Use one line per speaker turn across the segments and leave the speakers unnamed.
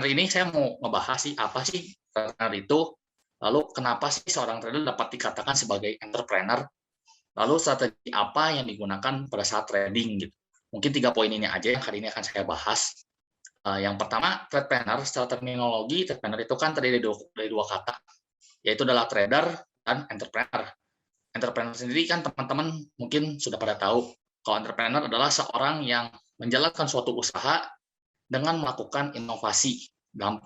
entrepreneur ini saya mau ngebahas sih, apa sih entrepreneur itu, lalu kenapa sih seorang trader dapat dikatakan sebagai entrepreneur, lalu strategi apa yang digunakan pada saat trading gitu. Mungkin 3 poin ini aja yang hari ini akan saya bahas. Yang pertama, entrepreneur secara terminologi, entrepreneur itu kan terdiri dari dua kata, yaitu adalah trader dan entrepreneur. Entrepreneur sendiri kan teman-teman mungkin sudah pada tahu, kalau entrepreneur adalah seorang yang menjalankan suatu usaha dengan melakukan inovasi dalam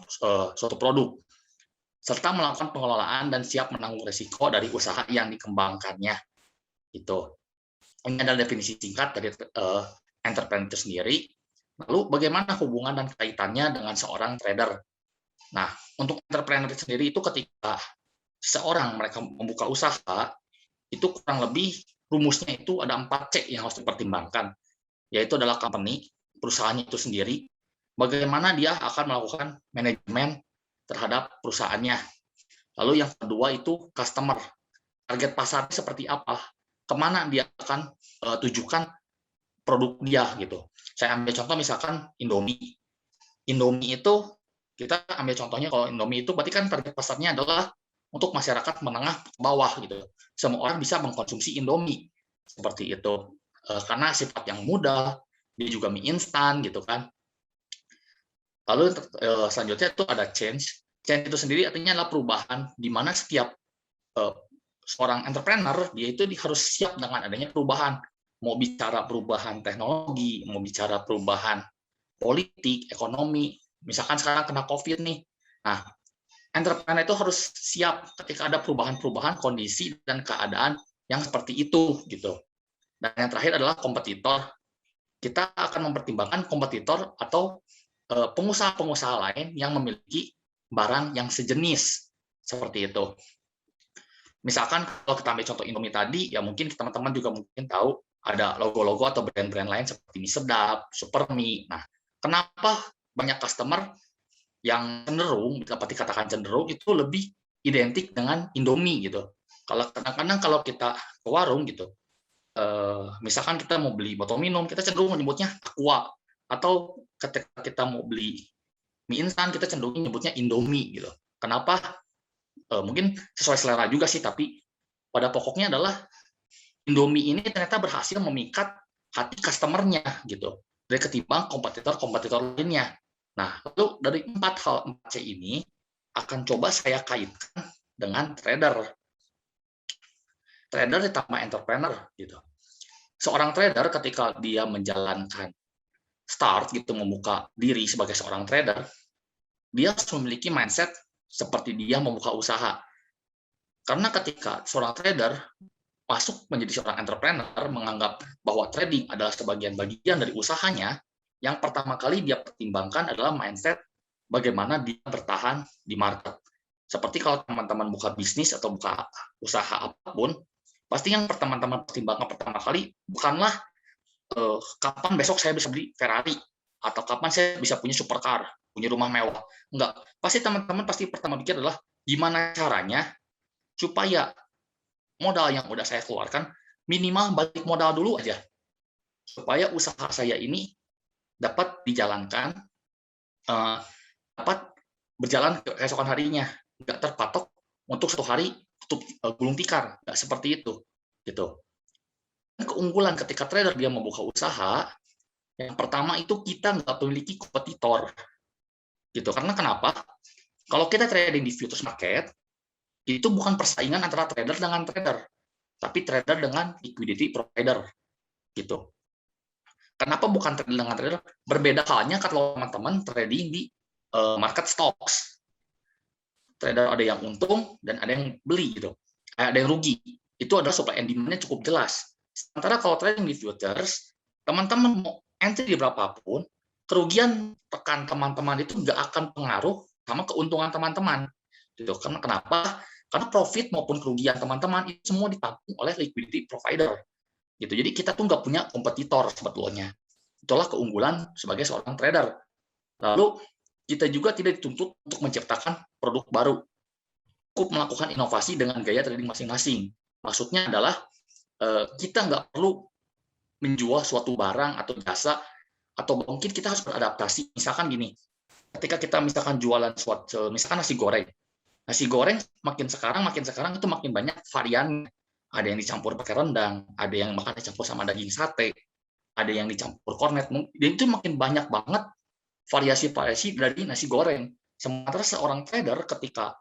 suatu produk, serta melakukan pengelolaan dan siap menanggung risiko dari usaha yang dikembangkannya. Itu. Ini adalah definisi singkat dari entrepreneur itu sendiri. Lalu bagaimana hubungan dan kaitannya dengan seorang trader? Nah, untuk entrepreneur sendiri itu ketika seorang mereka membuka usaha, itu kurang lebih rumusnya itu ada 4C yang harus dipertimbangkan, yaitu adalah company, perusahaannya itu sendiri, bagaimana dia akan melakukan manajemen terhadap perusahaannya. Lalu yang kedua itu customer, target pasarnya seperti apa, kemana dia akan tujukan produk dia gitu. Saya ambil contoh misalkan Indomie. Indomie itu kita ambil contohnya kalau Indomie itu berarti kan target pasarnya adalah untuk masyarakat menengah ke bawah gitu. Semua orang bisa mengkonsumsi Indomie seperti itu. Karena sifat yang mudah, dia juga mie instan gitu kan. Lalu selanjutnya itu ada change. Change itu sendiri artinya adalah perubahan di mana setiap seorang entrepreneur dia itu harus siap dengan adanya perubahan. Mau bicara perubahan teknologi, mau bicara perubahan politik, ekonomi. Misalkan sekarang kena COVID nih. Nah, entrepreneur itu harus siap ketika ada perubahan-perubahan kondisi dan keadaan yang seperti itu gitu. Dan yang terakhir adalah kompetitor. Kita akan mempertimbangkan kompetitor atau pengusaha-pengusaha lain yang memiliki barang yang sejenis seperti itu. Misalkan kalau kita ambil contoh Indomie tadi, ya mungkin teman-teman juga mungkin tahu ada logo-logo atau brand-brand lain seperti Mie Sedap, Supermie. Nah, kenapa banyak customer yang cenderung, dapat dikatakan cenderung, itu lebih identik dengan Indomie gitu. Kalau kadang-kadang kalau kita ke warung gitu, misalkan kita mau beli botol minum, kita cenderung menyebutnya Aqua, atau ketika kita mau beli mie instan, kita cenderung menyebutnya Indomie gitu. Kenapa? Mungkin sesuai selera juga sih, tapi pada pokoknya adalah Indomie ini ternyata berhasil memikat hati customer-nya gitu, dari ketimbang kompetitor-kompetitor lainnya. Nah, lalu dari 4C ini akan coba saya kaitkan dengan trader. Trader ditambah entrepreneur gitu. Seorang trader ketika dia menjalankan start gitu, membuka diri sebagai seorang trader, dia harus memiliki mindset seperti dia membuka usaha. Karena ketika seorang trader masuk menjadi seorang entrepreneur, menganggap bahwa trading adalah sebagian bagian dari usahanya, yang pertama kali dia pertimbangkan adalah mindset bagaimana dia bertahan di market. Seperti kalau teman-teman buka bisnis atau buka usaha apapun, pasti yang teman-teman pertimbangkan pertama kali bukanlah kapan besok saya bisa beli Ferrari, atau kapan saya bisa punya supercar, punya rumah mewah. Enggak. Pasti teman-teman pasti pertama pikir adalah gimana caranya supaya modal yang udah saya keluarkan minimal balik modal dulu aja, supaya usaha saya ini dapat dijalankan, dapat berjalan keesokan harinya, nggak terpatok untuk satu hari tutup gulung tikar, nggak seperti itu, gitu. Keunggulan ketika trader dia membuka usaha, yang pertama itu kita nggak memiliki kompetitor, gitu. Karena kenapa? Kalau kita trading di futures market, itu bukan persaingan antara trader dengan trader, tapi trader dengan liquidity provider, gitu. Kenapa bukan trader dengan trader? Berbeda halnya kalau teman-teman trading di market stocks. Trader ada yang untung dan ada yang beli gitu, ada yang rugi. Itu adalah supply and demand-nya cukup jelas. Sementara kalau trading di futures, teman-teman mau entry di berapapun, kerugian tekan teman-teman itu nggak akan pengaruh sama keuntungan teman-teman. Gitu. Karena kenapa? Karena profit maupun kerugian teman-teman itu semua ditanggung oleh liquidity provider. Gitu. Jadi kita tuh nggak punya kompetitor sebetulnya. Itulah keunggulan sebagai seorang trader. Lalu kita juga tidak dituntut untuk menciptakan produk baru. Cukup melakukan inovasi dengan gaya trading masing-masing. Maksudnya adalah kita nggak perlu menjual suatu barang atau jasa, atau mungkin kita harus beradaptasi. Misalkan gini, ketika kita misalkan jualan suatu, misalkan nasi goreng. Nasi goreng makin sekarang itu makin banyak varian. Ada yang dicampur pakai rendang, ada yang makan dicampur sama daging sate, ada yang dicampur kornet. Dan itu makin banyak banget variasi-variasi dari nasi goreng. Sementara seorang trader ketika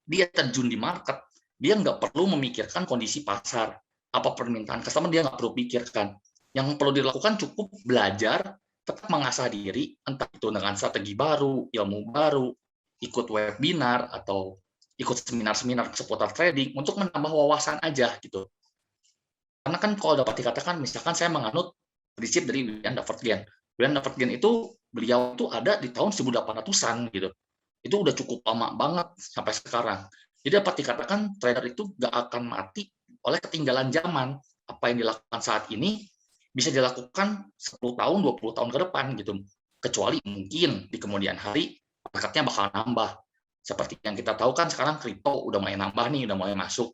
dia terjun di market, dia nggak perlu memikirkan kondisi pasar, apa permintaan customer, dia nggak perlu pikirkan. Yang perlu dilakukan cukup belajar, tetap mengasah diri, entah itu dengan strategi baru, ilmu baru, ikut webinar, atau ikut seminar-seminar seputar trading, untuk menambah wawasan aja gitu. Karena kan kalau dapat dikatakan, misalkan saya menganut prinsip dari William Davidson. William Davidson itu, beliau itu ada di tahun 1800-an gitu. Itu udah cukup lama banget sampai sekarang. Jadi dapat dikatakan trader itu nggak akan mati oleh ketinggalan zaman. Apa yang dilakukan saat ini bisa dilakukan 10 tahun, 20 tahun ke depan gitu. Kecuali mungkin di kemudian hari marketnya bakal nambah. Seperti yang kita tahu kan sekarang kripto udah mulai nambah nih, udah mulai masuk.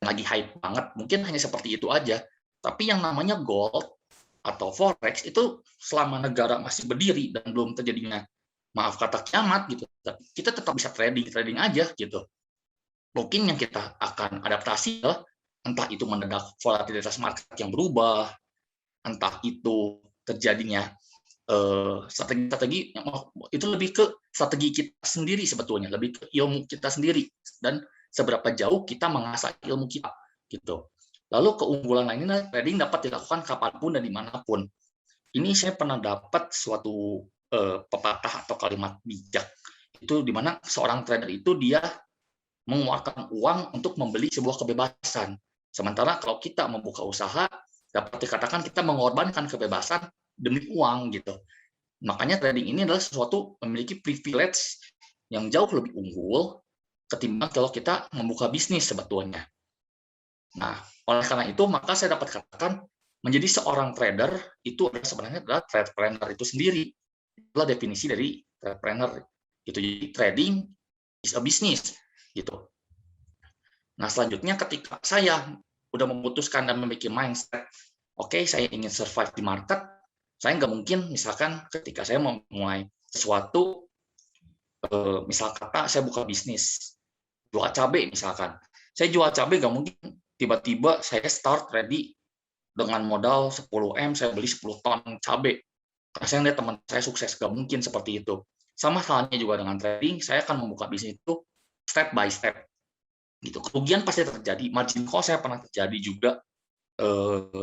Lagi hype banget, mungkin hanya seperti itu aja. Tapi yang namanya gold atau forex itu selama negara masih berdiri dan belum terjadinya, maaf kata, kiamat gitu, kita tetap bisa trading aja gitu. Mungkin yang kita akan adaptasi adalah entah itu mendadak volatilitas market yang berubah, entah itu terjadinya strategi-strategi, itu lebih ke strategi kita sendiri sebetulnya, lebih ke ilmu kita sendiri dan seberapa jauh kita mengasah ilmu kita gitu. Lalu keunggulan lainnya, trading dapat dilakukan kapanpun dan dimanapun. Ini saya pernah dapat suatu pepatah atau kalimat bijak, itu di mana seorang trader itu dia mengeluarkan uang untuk membeli sebuah kebebasan. Sementara kalau kita membuka usaha, dapat dikatakan kita mengorbankan kebebasan demi uang gitu. Makanya trading ini adalah sesuatu memiliki privilege yang jauh lebih unggul ketimbang kalau kita membuka bisnis sebetulnya. Nah, oleh karena itu maka saya dapat katakan menjadi seorang trader itu adalah sebenarnya adalah tradepreneur itu sendiri. Itulah definisi dari tradepreneur. Gitu. Jadi trading is a business gitu. Nah, selanjutnya ketika saya udah memutuskan dan memiliki mindset, oke, saya ingin survive di market, saya nggak mungkin misalkan ketika saya mau mulai sesuatu, misal kata saya buka bisnis, jual cabai misalkan. Saya jual cabai nggak mungkin tiba-tiba saya start ready dengan modal 10M, saya beli 10 ton cabai. Karena saya lihat teman saya sukses, nggak mungkin seperti itu. Sama halnya juga dengan trading, saya akan membuka bisnis itu step by step. Gitu. Kerugian pasti terjadi, margin call saya pernah terjadi juga,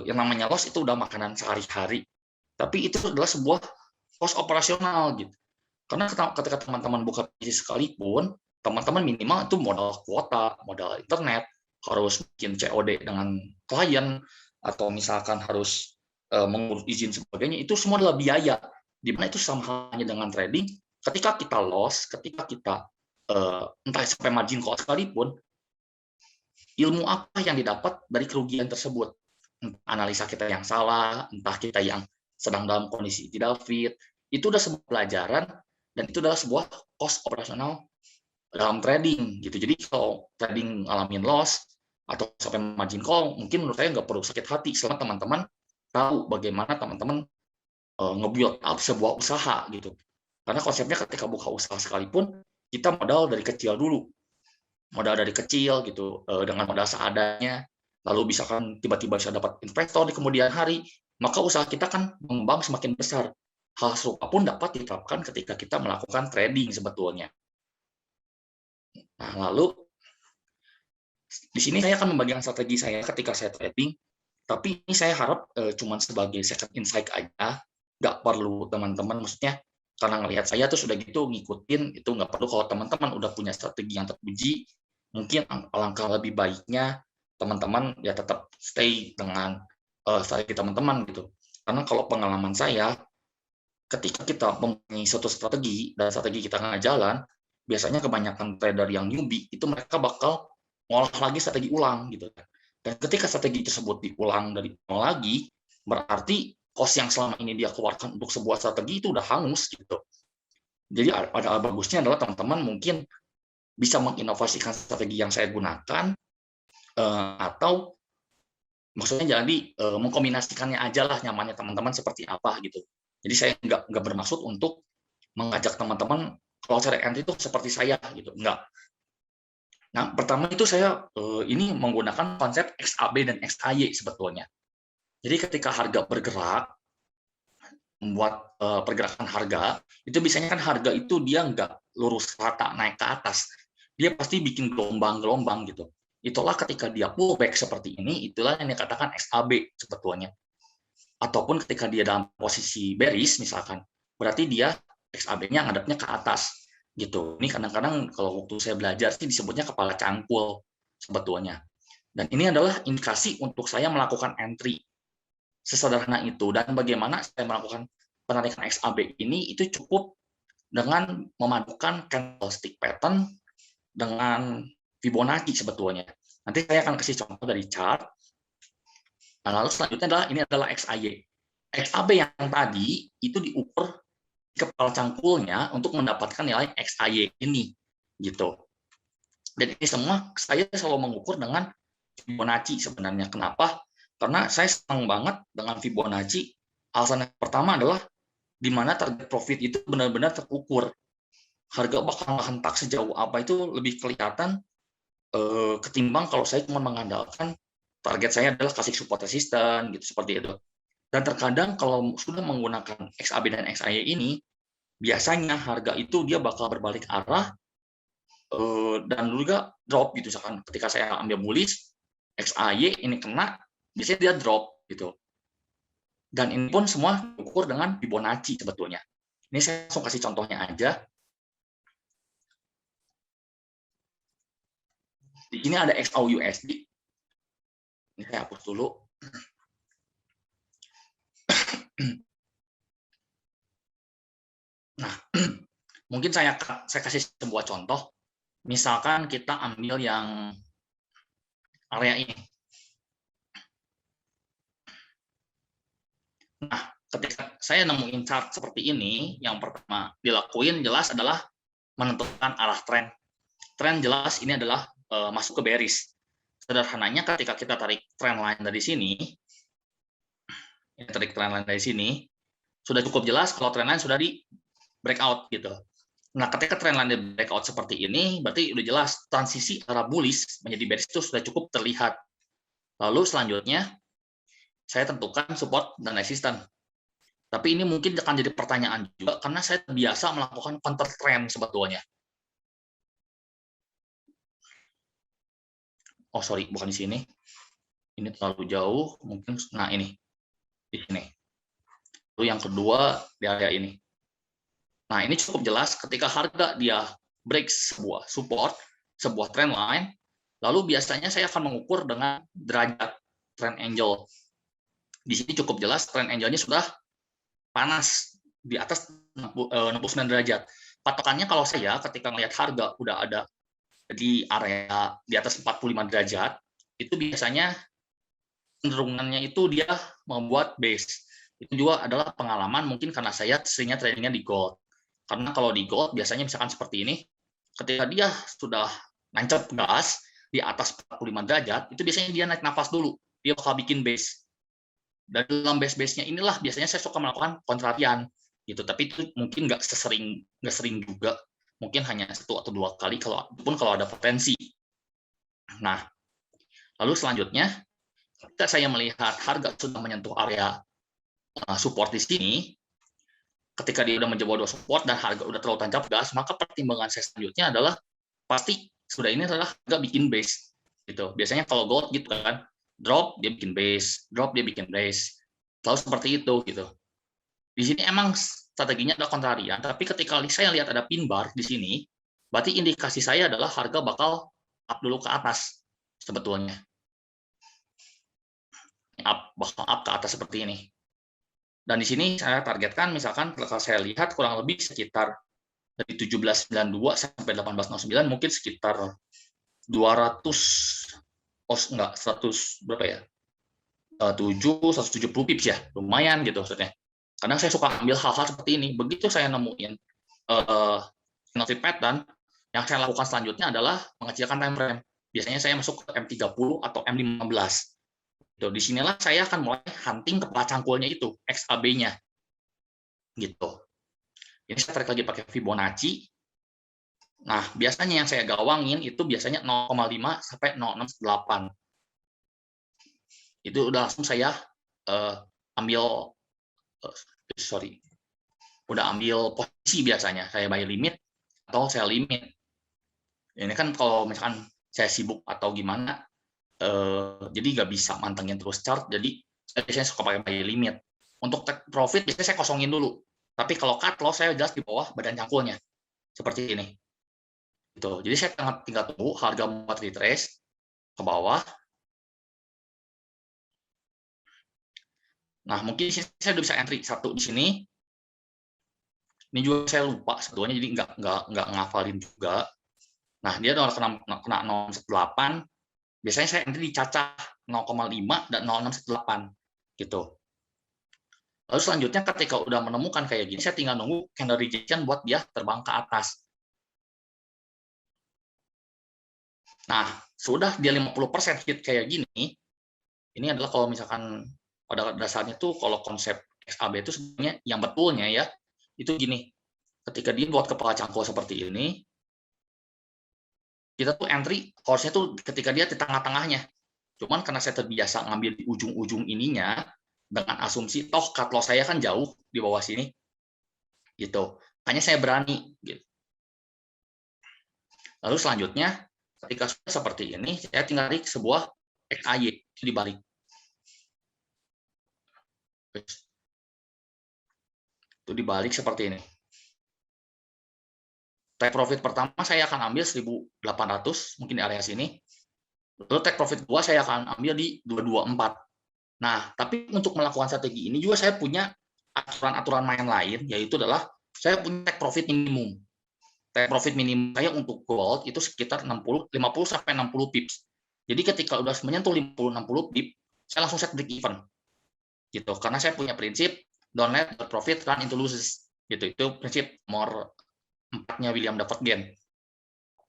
yang namanya loss itu udah makanan sehari-hari. Tapi itu adalah sebuah cost operasional gitu. Karena ketika teman-teman buka bisnis sekalipun, teman-teman minimal itu modal kuota, modal internet, harus bikin COD dengan klien, atau misalkan harus mengurus izin sebagainya, itu semua adalah biaya. Di mana itu sama halnya dengan trading, ketika kita loss, ketika kita entah sampai margin call sekalipun, ilmu apa yang didapat dari kerugian tersebut? Analisa kita yang salah, entah kita yang sedang dalam kondisi tidak fit, itu udah sebuah pelajaran dan itu adalah sebuah cost operasional dalam trading gitu. Jadi kalau trading ngalamin loss atau sampai margin call, mungkin menurut saya nggak perlu sakit hati selama teman-teman tahu bagaimana teman-teman nge-build up sebuah usaha gitu. Karena konsepnya ketika buka usaha sekalipun, kita modal dari kecil dulu. Modal dari kecil gitu, dengan modal seadanya, lalu misalkan tiba-tiba bisa dapat investor di kemudian hari, maka usaha kita kan mengembang semakin besar. Hal serupa pun dapat diterapkan ketika kita melakukan trading sebetulnya. Nah, lalu di sini saya akan membagikan strategi saya ketika saya trading, tapi ini saya harap cuma sebagai second insight aja, nggak perlu teman-teman, maksudnya karena ngelihat saya tuh sudah gitu ngikutin, itu nggak perlu. Kalau teman-teman udah punya strategi yang terpuji, mungkin alangkah lebih baiknya teman-teman ya tetap stay dengan strategi teman-teman gitu. Karena kalau pengalaman saya, ketika kita mempunyai suatu strategi dan strategi kita nggak jalan, biasanya kebanyakan trader yang newbie itu mereka bakal ngolah lagi strategi ulang gitu. Dan ketika strategi tersebut diulang dari nol lagi, berarti cost yang selama ini dia keluarkan untuk sebuah strategi itu udah hangus gitu. Jadi ada bagusnya adalah teman-teman mungkin bisa menginovasikan strategi yang saya gunakan, atau maksudnya jadi mengkombinasikannya aja lah nyamannya teman-teman seperti apa gitu. Jadi saya nggak bermaksud untuk mengajak teman-teman kalau cari entry itu seperti saya gitu, enggak. Nah, pertama itu saya ini menggunakan konsep XAB dan XAY sebetulnya. Jadi ketika harga bergerak, membuat pergerakan harga, itu biasanya kan harga itu dia nggak lurus rata naik ke atas. Dia pasti bikin gelombang-gelombang gitu. Itulah ketika dia pullback seperti ini, itulah yang dikatakan XAB sebetulnya. Ataupun ketika dia dalam posisi bearish misalkan, berarti dia XAB-nya ngadepnya ke atas gitu. Ini kadang-kadang kalau waktu saya belajar sih disebutnya kepala cangkul sebetulnya. Dan ini adalah indikasi untuk saya melakukan entry. Sesederhana itu. Dan bagaimana saya melakukan penarikan XAB ini itu cukup dengan memadukan candlestick pattern dengan Fibonacci sebetulnya. Nanti saya akan kasih contoh dari chart. Nah, lalu selanjutnya adalah ini adalah XAY. XAB yang tadi itu diukur kepala cangkulnya untuk mendapatkan nilai XAY ini gitu. Dan ini semua saya selalu mengukur dengan Fibonacci sebenarnya. Kenapa? Karena saya senang banget dengan Fibonacci. Alasan yang pertama adalah di mana target profit itu benar-benar terukur. Harga bakal hentak sejauh apa itu lebih kelihatan ketimbang kalau saya cuma mengandalkan target saya adalah kasih support resisten gitu seperti itu. Dan terkadang kalau sudah menggunakan XAB dan XAY ini, biasanya harga itu dia bakal berbalik arah dan juga drop gitu. Misalkan ketika saya ambil bullish, XAY ini kena, biasanya dia drop gitu. Dan ini pun semua diukur dengan Fibonacci sebetulnya. Ini saya langsung kasih contohnya aja. Di sini ada XAUUSD. Ini saya hapus dulu. Nah, mungkin saya kasih sebuah contoh. Misalkan kita ambil yang area ini. Nah, ketika saya nemuin chart seperti ini, yang pertama dilakuin jelas adalah menentukan arah tren. Tren jelas ini adalah masuk ke bearish. Sederhananya ketika kita tarik trend line dari sini, sudah cukup jelas kalau trend line sudah di breakout gitu. Nah, ketika trend line di breakout seperti ini, berarti udah jelas transisi arah bullish menjadi bearish itu sudah cukup terlihat. Lalu selanjutnya, saya tentukan support dan resistance. Tapi ini mungkin akan jadi pertanyaan juga, karena saya biasa melakukan counter trend sebetulnya. Oh, sorry, bukan di sini. Ini terlalu jauh, mungkin, nah ini, di sini. Lalu yang kedua, di area ini. Nah, ini cukup jelas ketika harga dia break sebuah support, sebuah trend line, lalu biasanya saya akan mengukur dengan derajat trend angel. Di sini cukup jelas trend angelnya sudah panas di atas 69 derajat. Patokannya kalau saya ketika melihat harga udah ada di area di atas 45 derajat, itu biasanya cenderungannya itu dia membuat base. Itu juga adalah pengalaman mungkin karena saya seringnya tradingnya di gold. Karena kalau di gold biasanya misalkan seperti ini, ketika dia sudah nancap gas di atas 45 derajat, itu biasanya dia naik nafas dulu. Dia bakal bikin base. Dan dalam base-base-nya inilah biasanya saya suka melakukan kontrarian gitu. Tapi itu mungkin nggak sering juga. Mungkin hanya 1 atau 2 kali kalau ada potensi. Nah, lalu selanjutnya ketika saya melihat harga sudah menyentuh area support di sini, ketika dia sudah menjebol dua support dan harga sudah terlalu tancap gas, maka pertimbangan saya selanjutnya adalah pasti sudah ini adalah harga bikin base gitu. Biasanya kalau gold gitu kan, drop dia bikin base, drop dia bikin base. Selalu seperti itu gitu. Di sini emang strateginya adalah kontrarian, tapi ketika saya lihat ada pin bar di sini, berarti indikasi saya adalah harga bakal up dulu ke atas sebetulnya. Bakal up ke atas seperti ini. Dan di sini saya targetkan misalkan kalau saya lihat kurang lebih sekitar dari 1792 sampai 1809 mungkin sekitar 200 enggak 100 berapa ya? 170 pips ya. Lumayan gitu maksudnya. Kadang saya suka ambil hal-hal seperti ini. Begitu saya nemuin candlestick pattern, yang saya lakukan selanjutnya adalah mengecilkan time frame. Biasanya saya masuk ke M30 atau M15. Di sinilah saya akan mulai hunting kepala cangkulnya itu, XAB-nya. Gitu. Ini saya tarik lagi pakai Fibonacci. Nah, biasanya yang saya gawangin itu biasanya 0,5 sampai 0,68. Itu udah langsung saya ambil udah ambil posisi biasanya. Saya buy limit atau saya limit. Ini kan kalau misalkan saya sibuk atau gimana, jadi nggak bisa mantengin terus chart, jadi saya biasanya suka pakai buy limit. Untuk take profit biasanya saya kosongin dulu. Tapi kalau cut loss saya jelas di bawah badan cangkulnya. Seperti ini. Gitu. Jadi saya tinggal tunggu harga mau retrace ke bawah. Nah, mungkin saya udah bisa entry satu di sini. Ini juga saya lupa sebetulnya, jadi nggak ngafalin juga. Nah, dia udah kena 0,18. Biasanya saya entry dicacah 0,5 dan 0,618 gitu. Lalu selanjutnya ketika udah menemukan kayak gini, saya tinggal nunggu candle rejection buat dia terbang ke atas. Nah, sudah dia 50% hit kayak gini, ini adalah kalau misalkan pada dasarnya tuh kalau konsep XAB itu sebenarnya yang betulnya ya, itu gini, ketika dia buat kepala cangkul seperti ini, kita tuh entry harusnya tuh ketika dia di tengah-tengahnya. Cuman karena saya terbiasa ngambil di ujung-ujung ininya, dengan asumsi toh cut loss saya kan jauh di bawah sini, gitu. Hanya saya berani. Gitu. Lalu selanjutnya, ketika sudah seperti ini, saya tinggal tarik sebuah XAY dibalik. Itu dibalik seperti ini. Take profit pertama saya akan ambil 1.800, mungkin di area sini. Lalu take profit kedua saya akan ambil di 224. Nah, tapi untuk melakukan strategi ini juga saya punya aturan-aturan main lain, yaitu adalah saya punya take profit minimum. Take profit minimum saya untuk gold itu sekitar 50 sampai 60 pips. Jadi ketika udah menyentuh 50-60 pips, saya langsung set break even. Gitu. Karena saya punya prinsip don't let the profit run into losses. Gitu. Itu prinsip nomor 4-nya William Dafoe.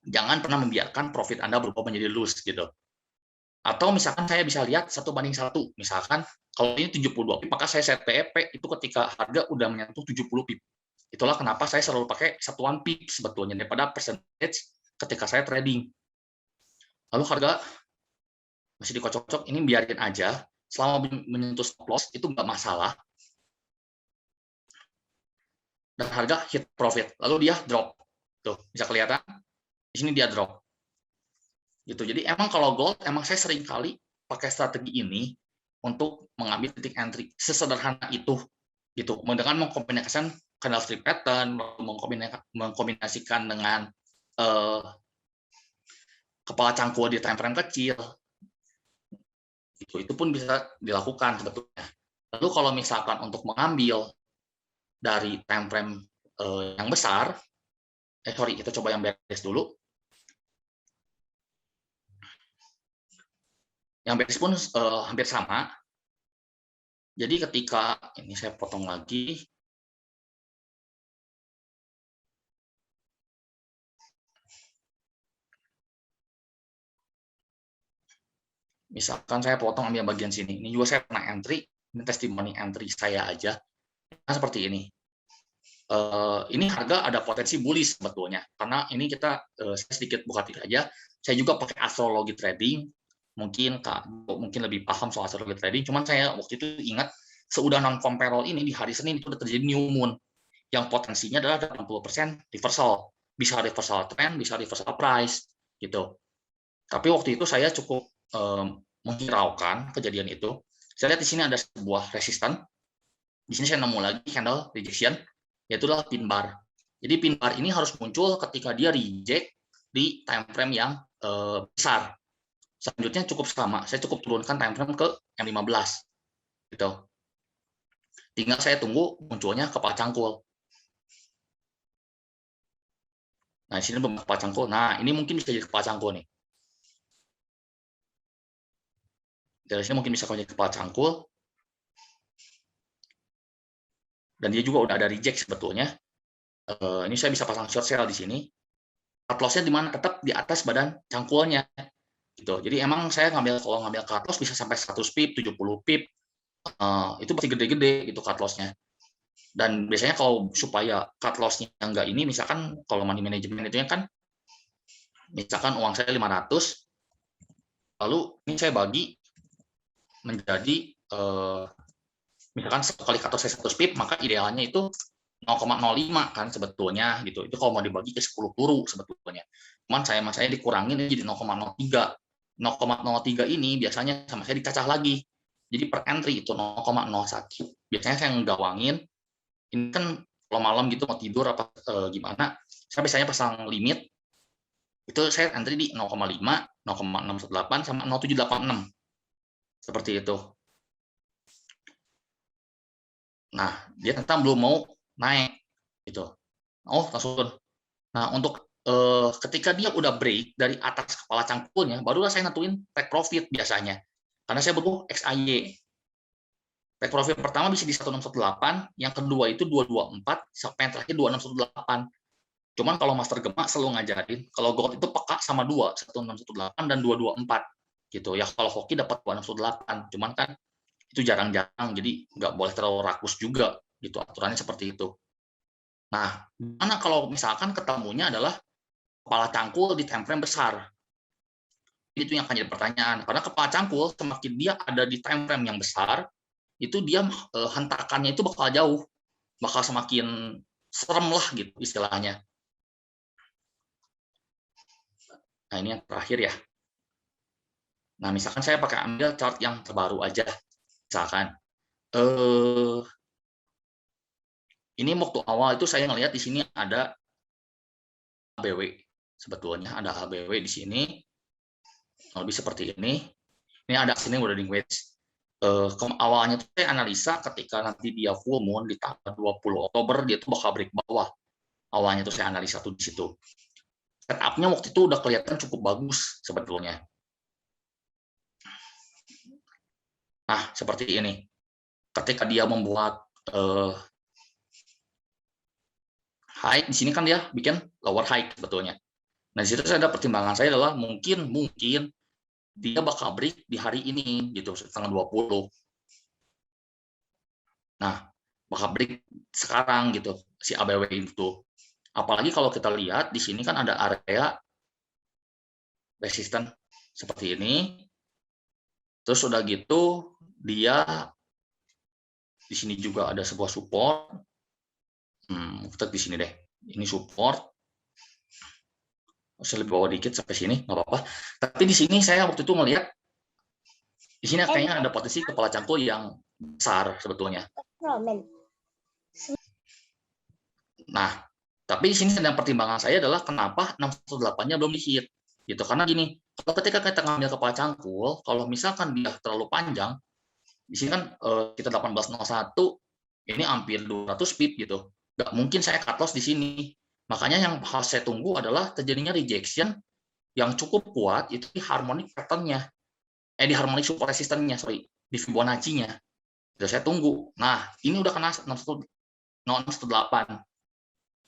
Jangan pernah membiarkan profit Anda berubah menjadi lose gitu. Atau misalkan saya bisa lihat 1:1, misalkan kalau ini 72 pip, maka saya set PEP itu ketika harga udah menyentuh 70 pip. Itulah kenapa saya selalu pakai satuan pip sebetulnya daripada percentage ketika saya trading. Lalu harga masih dikocok-kocok, ini biarin aja, selama menyentuh stop loss itu nggak masalah. Dan harga hit profit, lalu dia drop. Tuh, bisa kelihatan? Di sini dia drop. Gitu. Jadi emang kalau gold, emang saya sering kali pakai strategi ini untuk mengambil titik entry. Sesederhana itu. Gitu. Dengan mengkombinasikan candlestick pattern, mengkombinasikan dengan kepala cangkul di time frame kecil. Itu pun bisa dilakukan sebetulnya. Lalu kalau misalkan untuk mengambil dari time frame yang besar, kita coba yang bearish dulu. Yang bearish pun hampir sama. Jadi ketika ini saya potong lagi, misalkan saya potong ambil bagian sini, ini juga saya pernah entry, ini testimoni entry saya aja, nah seperti ini. Ini harga ada potensi bullish sebetulnya, karena ini kita saya sedikit buka tiga aja, saya juga pakai astrologi trading, mungkin lebih paham soal astrologi trading, cuman saya waktu itu ingat seudah non comparable ini di hari Senin itu udah terjadi new moon yang potensinya adalah 80% reversal, bisa reversal trend, bisa reversal price gitu. Tapi waktu itu saya cukup menghiraukan kejadian itu. Saya lihat di sini ada sebuah resisten. Di sini saya nemu lagi candle rejection, yaitu adalah pin bar. Jadi pin bar ini harus muncul ketika dia reject di time frame yang besar. Selanjutnya cukup sama, saya cukup turunkan time frame ke yang 15. Gitu. Tinggal saya tunggu munculnya kepala cangkul. Nah, di sini kepala cangkul. Nah, ini mungkin bisa jadi kepala cangkul nih. Dari sini mungkin bisa jadi kepala cangkul. Dan dia juga udah ada reject sebetulnya. Ini saya bisa pasang short sell di sini. Cut loss-nya di mana? Tetap di atas badan cangkulnya. Gitu. Jadi emang saya kalau ngambil cut loss bisa sampai 100 pip, 70 pip. Itu pasti gede-gede gitu cut loss-nya. Dan biasanya kalau supaya cut loss-nya enggak ini, misalkan kalau money management itu kan, misalkan uang saya 500, lalu ini saya bagi menjadi, misalkan sekali cut loss saya 100 pip, maka idealnya itu 0,05 kan sebetulnya gitu. Itu kalau mau dibagi ke 10 turu sebetulnya. Cuman saya dikurangin jadi 0,03. 0,03 ini biasanya sama saya dicacah lagi. Jadi per entry itu 0,01. Biasanya saya ngegawangin, ini kan kalau malam gitu mau tidur apa gimana, saya biasanya pasang limit, itu saya entry di 0,5, 0,618, sama 0,786. Seperti itu. Nah, dia ternyata belum mau naik gitu. Oh, langsung. Nah, untuk ketika dia udah break dari atas kepala cangkulnya, barulah saya nentuin take profit biasanya. Karena saya butuh XAY. Take profit pertama bisa di 1618, yang kedua itu 224, sampai yang terakhir 2618. Cuman kalau Master Gema selalu ngajarin, kalau gold itu peka sama 2, 1618 dan 224 gitu. Ya kalau hoki dapat 2618, cuman kan itu jarang-jarang, jadi nggak boleh terlalu rakus juga gitu, aturannya seperti itu. Nah, mana kalau misalkan ketemunya adalah kepala cangkul di time frame besar? Itu yang akan jadi pertanyaan. Karena kepala cangkul semakin dia ada di time frame yang besar, itu dia hentakannya itu bakal jauh, bakal semakin serem lah gitu istilahnya. Nah, ini yang terakhir ya. Nah, misalkan saya pakai ambil chart yang terbaru aja. Misalkan ini waktu awal itu saya ngelihat di sini ada HBW. Sebetulnya ada HBW di sini. Lebih seperti ini. Ini ada sini loading wedge. Awalnya tuh saya analisa ketika nanti dia full moon di tanggal 20 Oktober dia tuh bakal break bawah. Awalnya tuh saya analisa tuh di situ. Setupnya waktu itu udah kelihatan cukup bagus sebetulnya. Nah, seperti ini. Ketika dia membuat high, di sini kan dia bikin lower high sebetulnya. Nah, di situ saya ada pertimbangan saya adalah mungkin dia bakal break di hari ini gitu, tanggal 20. Nah, bakal break sekarang gitu si ABW itu. Apalagi kalau kita lihat di sini kan ada area resisten seperti ini. Terus udah gitu dia di sini juga ada sebuah support. Kita di sini deh. Ini support. Saya lebih bawah dikit sampai sini, nggak apa-apa. Tapi di sini saya waktu itu melihat di sini kayaknya ada potensi kepala cangkul yang besar sebetulnya. Nah, tapi di sini sedang pertimbangan saya adalah kenapa 618-nya belum di-hit. Gitu. Karena gini, kalau ketika kita ngambil kepala cangkul, kalau misalkan dia terlalu panjang, di sini kan kita 1801, ini hampir 200 pip gitu. Nggak mungkin saya cut loss di sini. Makanya yang harus saya tunggu adalah terjadinya rejection yang cukup kuat itu di harmonic pattern-nya. Di harmonic support resistance-nya, sorry, di Fibonacci-nya. Itu saya tunggu. Nah, ini udah kena 0618.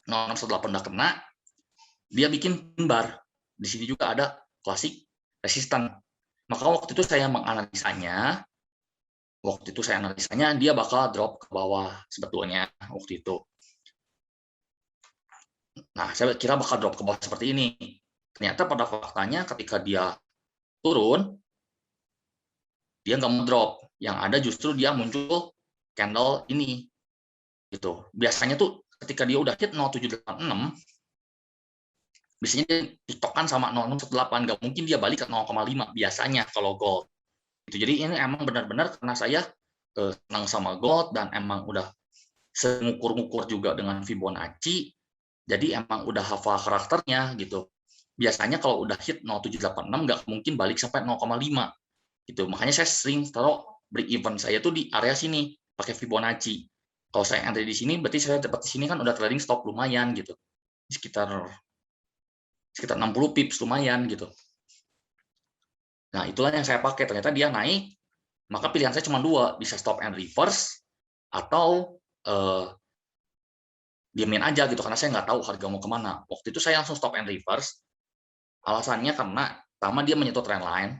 0618 udah kena, dia bikin bar. Di sini juga ada klasik resisten. Maka waktu itu saya menganalisanya, dia bakal drop ke bawah sebetulnya waktu itu. Nah, saya kira bakal drop ke bawah seperti ini. Ternyata pada faktanya ketika dia turun, dia nggak mau drop. Yang ada justru dia muncul candle ini. Gitu. Biasanya tuh ketika dia udah hit 0786, biasanya dia tiktokan sama 0618. Nggak mungkin dia balik ke 0,5 biasanya kalau gold. Gitu. Jadi ini emang benar-benar karena saya senang sama gold dan emang udah sengukur-ngukur juga dengan Fibonacci, jadi emang udah hafal karakternya gitu. Biasanya kalau udah hit 0786 nggak mungkin balik sampai 0,5 gitu. Makanya saya sering taruh break even saya tuh di area sini pakai Fibonacci. Kalau saya entry di sini berarti saya dapat di sini kan udah trading stop lumayan gitu. Sekitar 60 pips lumayan gitu. Nah, itulah yang saya pakai. Ternyata dia naik, maka pilihan saya cuma dua, bisa stop and reverse atau diamin aja gitu karena saya nggak tahu harga mau kemana. Waktu itu saya langsung stop and reverse. Alasannya karena pertama dia menyentuh trendline,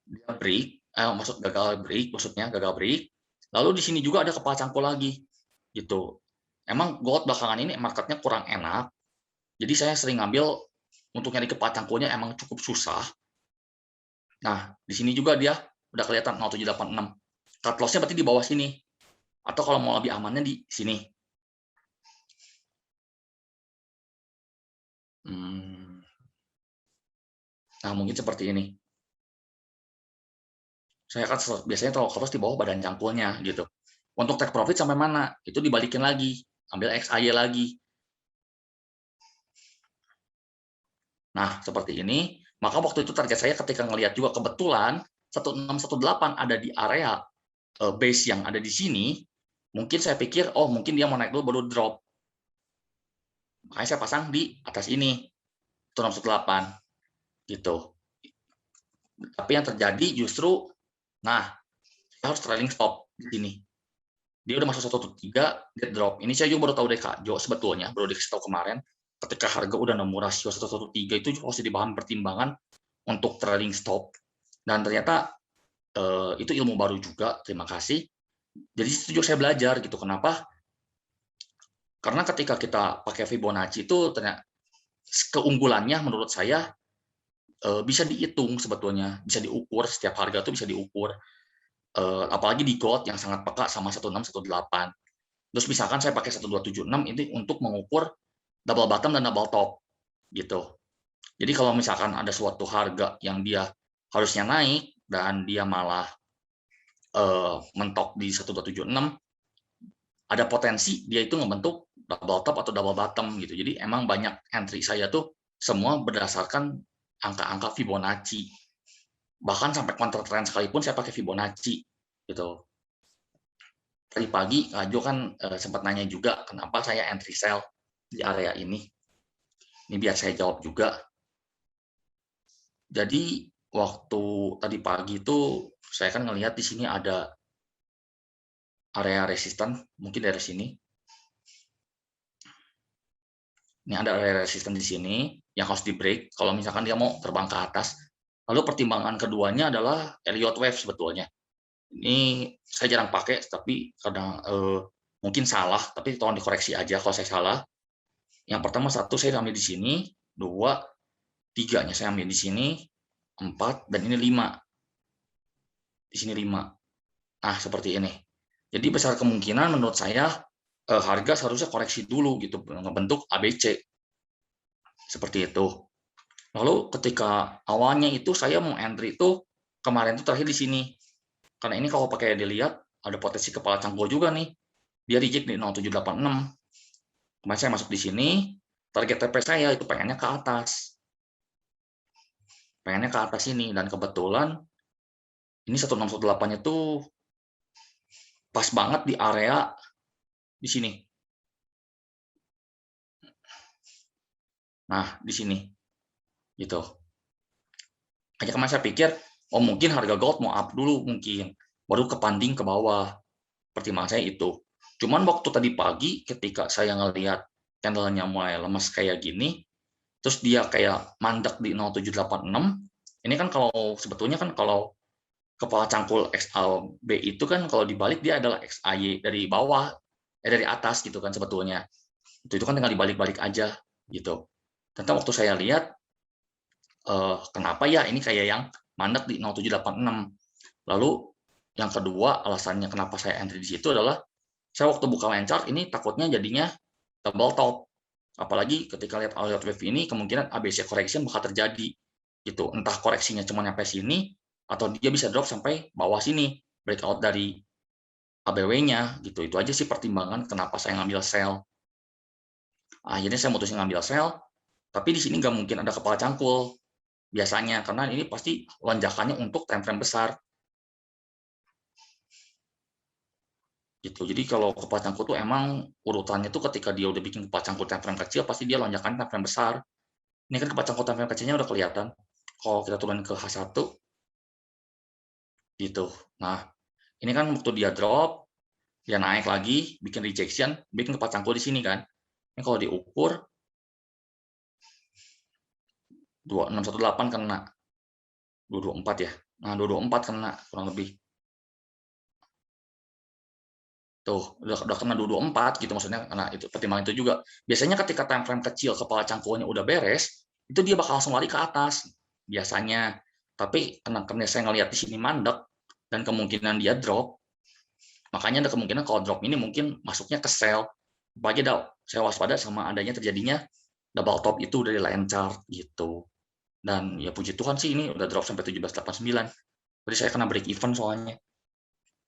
dia break, gagal break. Lalu di sini juga ada kepala cangkul lagi. gitu. Emang gold belakangan ini marketnya kurang enak, jadi saya sering ngambil untuk nyari kepala cangkulnya emang cukup susah. Nah, di sini juga dia udah kelihatan 0786. Cut loss-nya berarti di bawah sini, atau kalau mau lebih amannya di sini. Mmm, nah mungkin seperti ini. Saya kan biasanya taruh cut loss di bawah badan cangkulnya gitu. Untuk take profit sampai mana, itu dibalikin lagi, ambil XAY lagi. Nah, seperti ini, maka waktu itu target saya ketika ngelihat juga kebetulan 1618 ada di area, base yang ada di sini, mungkin saya pikir, "Oh, mungkin dia mau naik dulu baru drop." Makanya saya pasang di atas ini, 1618, gitu. Tapi yang terjadi justru, nah, saya harus trailing stop di sini. Dia udah masuk 113, dia drop. Ini saya juga baru tahu dari Kak Jo sebetulnya, baru dikasih tahu kemarin, ketika harga udah nemu rasio 113 itu harus jadi bahan pertimbangan untuk trailing stop. Dan ternyata itu ilmu baru juga, terima kasih. Jadi situ juga saya belajar gitu, kenapa? Karena ketika kita pakai Fibonacci itu ternyata keunggulannya menurut saya bisa dihitung sebetulnya, bisa diukur, setiap harga tuh bisa diukur. Apalagi di gold yang sangat peka sama 1618. Terus misalkan saya pakai 1276 ini untuk mengukur double bottom dan double top gitu. Jadi kalau misalkan ada suatu harga yang dia harusnya naik dan dia malah mentok di 1276, ada potensi dia itu ngebentuk double top atau double bottom gitu. Jadi emang banyak entry saya tuh semua berdasarkan angka-angka Fibonacci. Bahkan sampai counter trend sekalipun saya pakai Fibonacci gitu. Tadi pagi Kak Jo kan sempat nanya juga kenapa saya entry sell di area ini. Ini biar saya jawab juga. Jadi waktu tadi pagi itu saya kan ngelihat di sini ada area resisten, mungkin dari sini. Ini ada area resisten di sini yang harus di break kalau misalkan dia mau terbang ke atas. Lalu pertimbangan keduanya adalah Elliott Wave sebetulnya. Ini saya jarang pakai, tapi kadang mungkin salah, tapi tolong dikoreksi aja kalau saya salah. Yang pertama satu saya ambil di sini, dua, tiganya saya ambil di sini, empat, dan ini lima. Di sini lima. Nah seperti ini. Jadi besar kemungkinan menurut saya harga seharusnya koreksi dulu gitu, ngebentuk ABC seperti itu. Lalu ketika awalnya itu saya mau entry itu kemarin itu terakhir di sini. Karena ini kalau pakai dilihat ada potensi kepala cangkul juga nih. Dia reject di 0786. Kemarin saya masuk di sini, target TP saya itu pengennya ke atas. Pengennya ke atas ini dan kebetulan ini 1618 itu pas banget di area di sini. Nah, di sini gitu. Hanya kemarin saya pikir, oh mungkin harga gold mau up dulu mungkin, baru kepanding ke bawah. Pertimbangan saya itu. Cuman waktu tadi pagi ketika saya ngelihat candlenya mulai lemas kayak gini, terus dia kayak mandek di 0786, ini kan kalau sebetulnya kan kalau kepala cangkul XLB itu kan kalau dibalik dia adalah XAY dari bawah, dari atas gitu kan sebetulnya. Itu kan tinggal dibalik-balik aja gitu. Ternyata waktu saya lihat kenapa ya ini kayak yang mandek di 0786. Lalu yang kedua alasannya kenapa saya entry di situ adalah saya waktu buka line chart ini takutnya jadinya double top. Apalagi ketika lihat Elliott Wave ini kemungkinan ABC correction bakal terjadi gitu. Entah koreksinya cuma sampai sini atau dia bisa drop sampai bawah sini, breakout dari ABW-nya gitu. Itu aja sih pertimbangan kenapa saya ngambil sell. Akhirnya saya mutusin ngambil sell, tapi di sini nggak mungkin ada kepala cangkul biasanya karena ini pasti lonjakannya untuk time frame besar. Gitu. Jadi kalau kepala cangkul tuh emang urutannya tuh ketika dia udah bikin kepala cangkul time frame kecil pasti dia lonjakan time frame besar. Ini kan kepala cangkul time frame kecilnya udah kelihatan. Kalau kita turun ke H1 gitu. Nah, ini kan waktu dia drop, dia naik lagi, bikin rejection, bikin kepala cangkul di sini kan. Ini kalau diukur 2618 kena. 224 ya. Nah, 224 kena kurang lebih. Tuh, udah kena 224 gitu maksudnya. Nah, itu pertimbangan itu juga. Biasanya ketika time frame kecil kepala cangkulnya udah beres, itu dia bakal langsung lari ke atas biasanya. Tapi karena saya ngelihat di sini mandek dan kemungkinan dia drop, makanya ada kemungkinan kalau drop ini mungkin masuknya ke sell. Apalagi saya waspada sama adanya terjadinya double top itu dari line chart gitu. Dan ya puji Tuhan sih ini udah drop sampai 1789. Berarti saya kena break even soalnya.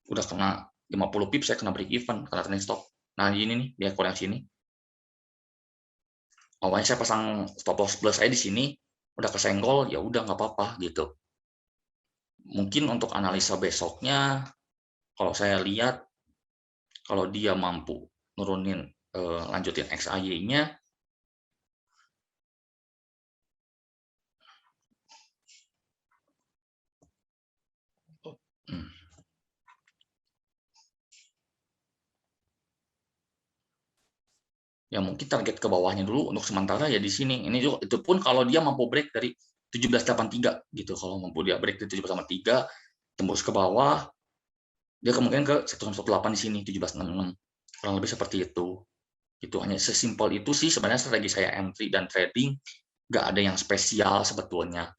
Udah kena 50 pip saya kena break even karena trailing stop. Nah, ini nih dia koreksi ini. Awalnya saya pasang stop loss plus saya di sini, udah kesenggol, ya udah nggak apa-apa gitu. Mungkin untuk analisa besoknya, kalau saya lihat, kalau dia mampu nurunin, lanjutin XAY-nya, ya mungkin target ke bawahnya dulu untuk sementara ya di sini. Ini juga itu pun kalau dia mampu break dari 1783 gitu. Kalau mampu dia break dari 1783 tembus ke bawah, dia kemungkinan ke 1118 di sini 1766. Kurang lebih seperti itu. Itu hanya sesimpel itu sih sebenarnya strategi saya entry dan trading, nggak ada yang spesial sebetulnya.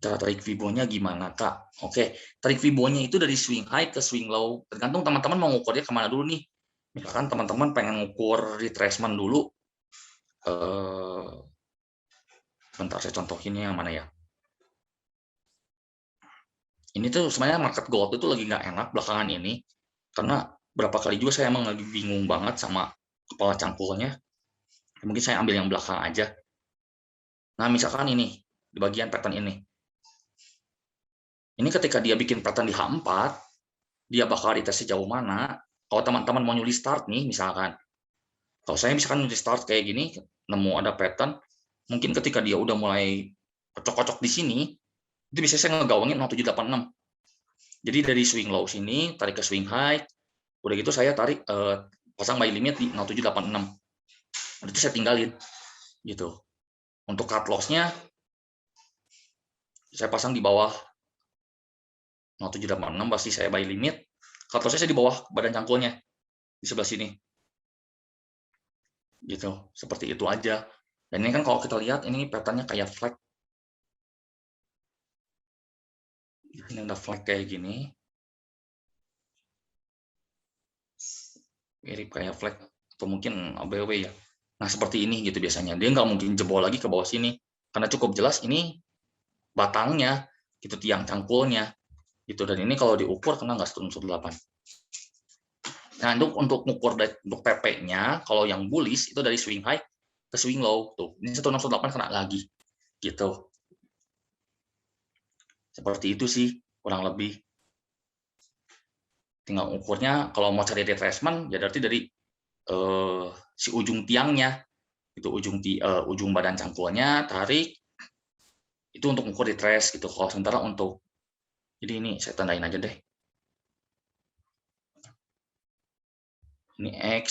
Cara tarik Fibo-nya gimana, Kak? Oke, tarik Fibo-nya itu dari swing high ke swing low. Tergantung teman-teman mau ngukurnya kemana dulu nih. Misalkan teman-teman pengen ngukur retracement dulu, bentar saya contohin yang mana ya. Ini tuh sebenarnya market gold itu lagi nggak enak belakangan ini, karena berapa kali juga saya emang lagi bingung banget sama kepala cangkulnya. Mungkin saya ambil yang belakang aja. Nah, misalkan ini, di bagian pattern ini. Ini ketika dia bikin pattern di H4, dia bakal dites sejauh mana. Kalau teman-teman mau nyuli start nih, misalkan. Kalau saya misalkan nyuli start kayak gini, nemu ada pattern, mungkin ketika dia udah mulai kocok-kocok di sini, itu bisa saya ngegawangin 0786. Jadi dari swing low sini, tarik ke swing high, udah gitu saya tarik pasang buy limit di 0786. Itu saya tinggalin gitu. Untuk cut loss-nya saya pasang di bawah 0786 pasti saya buy limit. Cut loss-nya saya di bawah badan cangkulnya di sebelah sini. Gitu. Seperti itu aja. Dan ini kan kalau kita lihat ini pattern-nya kayak flag. Ini ada flag kayak gini. Mirip kayak flag atau mungkin ABW ya. Nah, seperti ini gitu biasanya. Dia nggak mungkin jebol lagi ke bawah sini. Karena cukup jelas ini batangnya, gitu tiang cangkulnya. Gitu. Dan ini kalau diukur kena nggak 118. Nah, untuk mengukur untuk PP-nya, kalau yang bullish itu dari swing high ke swing low. Tuh, ini 168 kena lagi. Gitu. Seperti itu sih, kurang lebih. Tinggal ukurnya, kalau mau cari retracement, ya berarti dari si ujung tiangnya. Itu ujung badan cangkulnya, tarik. Itu untuk ukur retrace gitu. Kalau sementara untuk, jadi ini saya tandain aja deh. Ini X,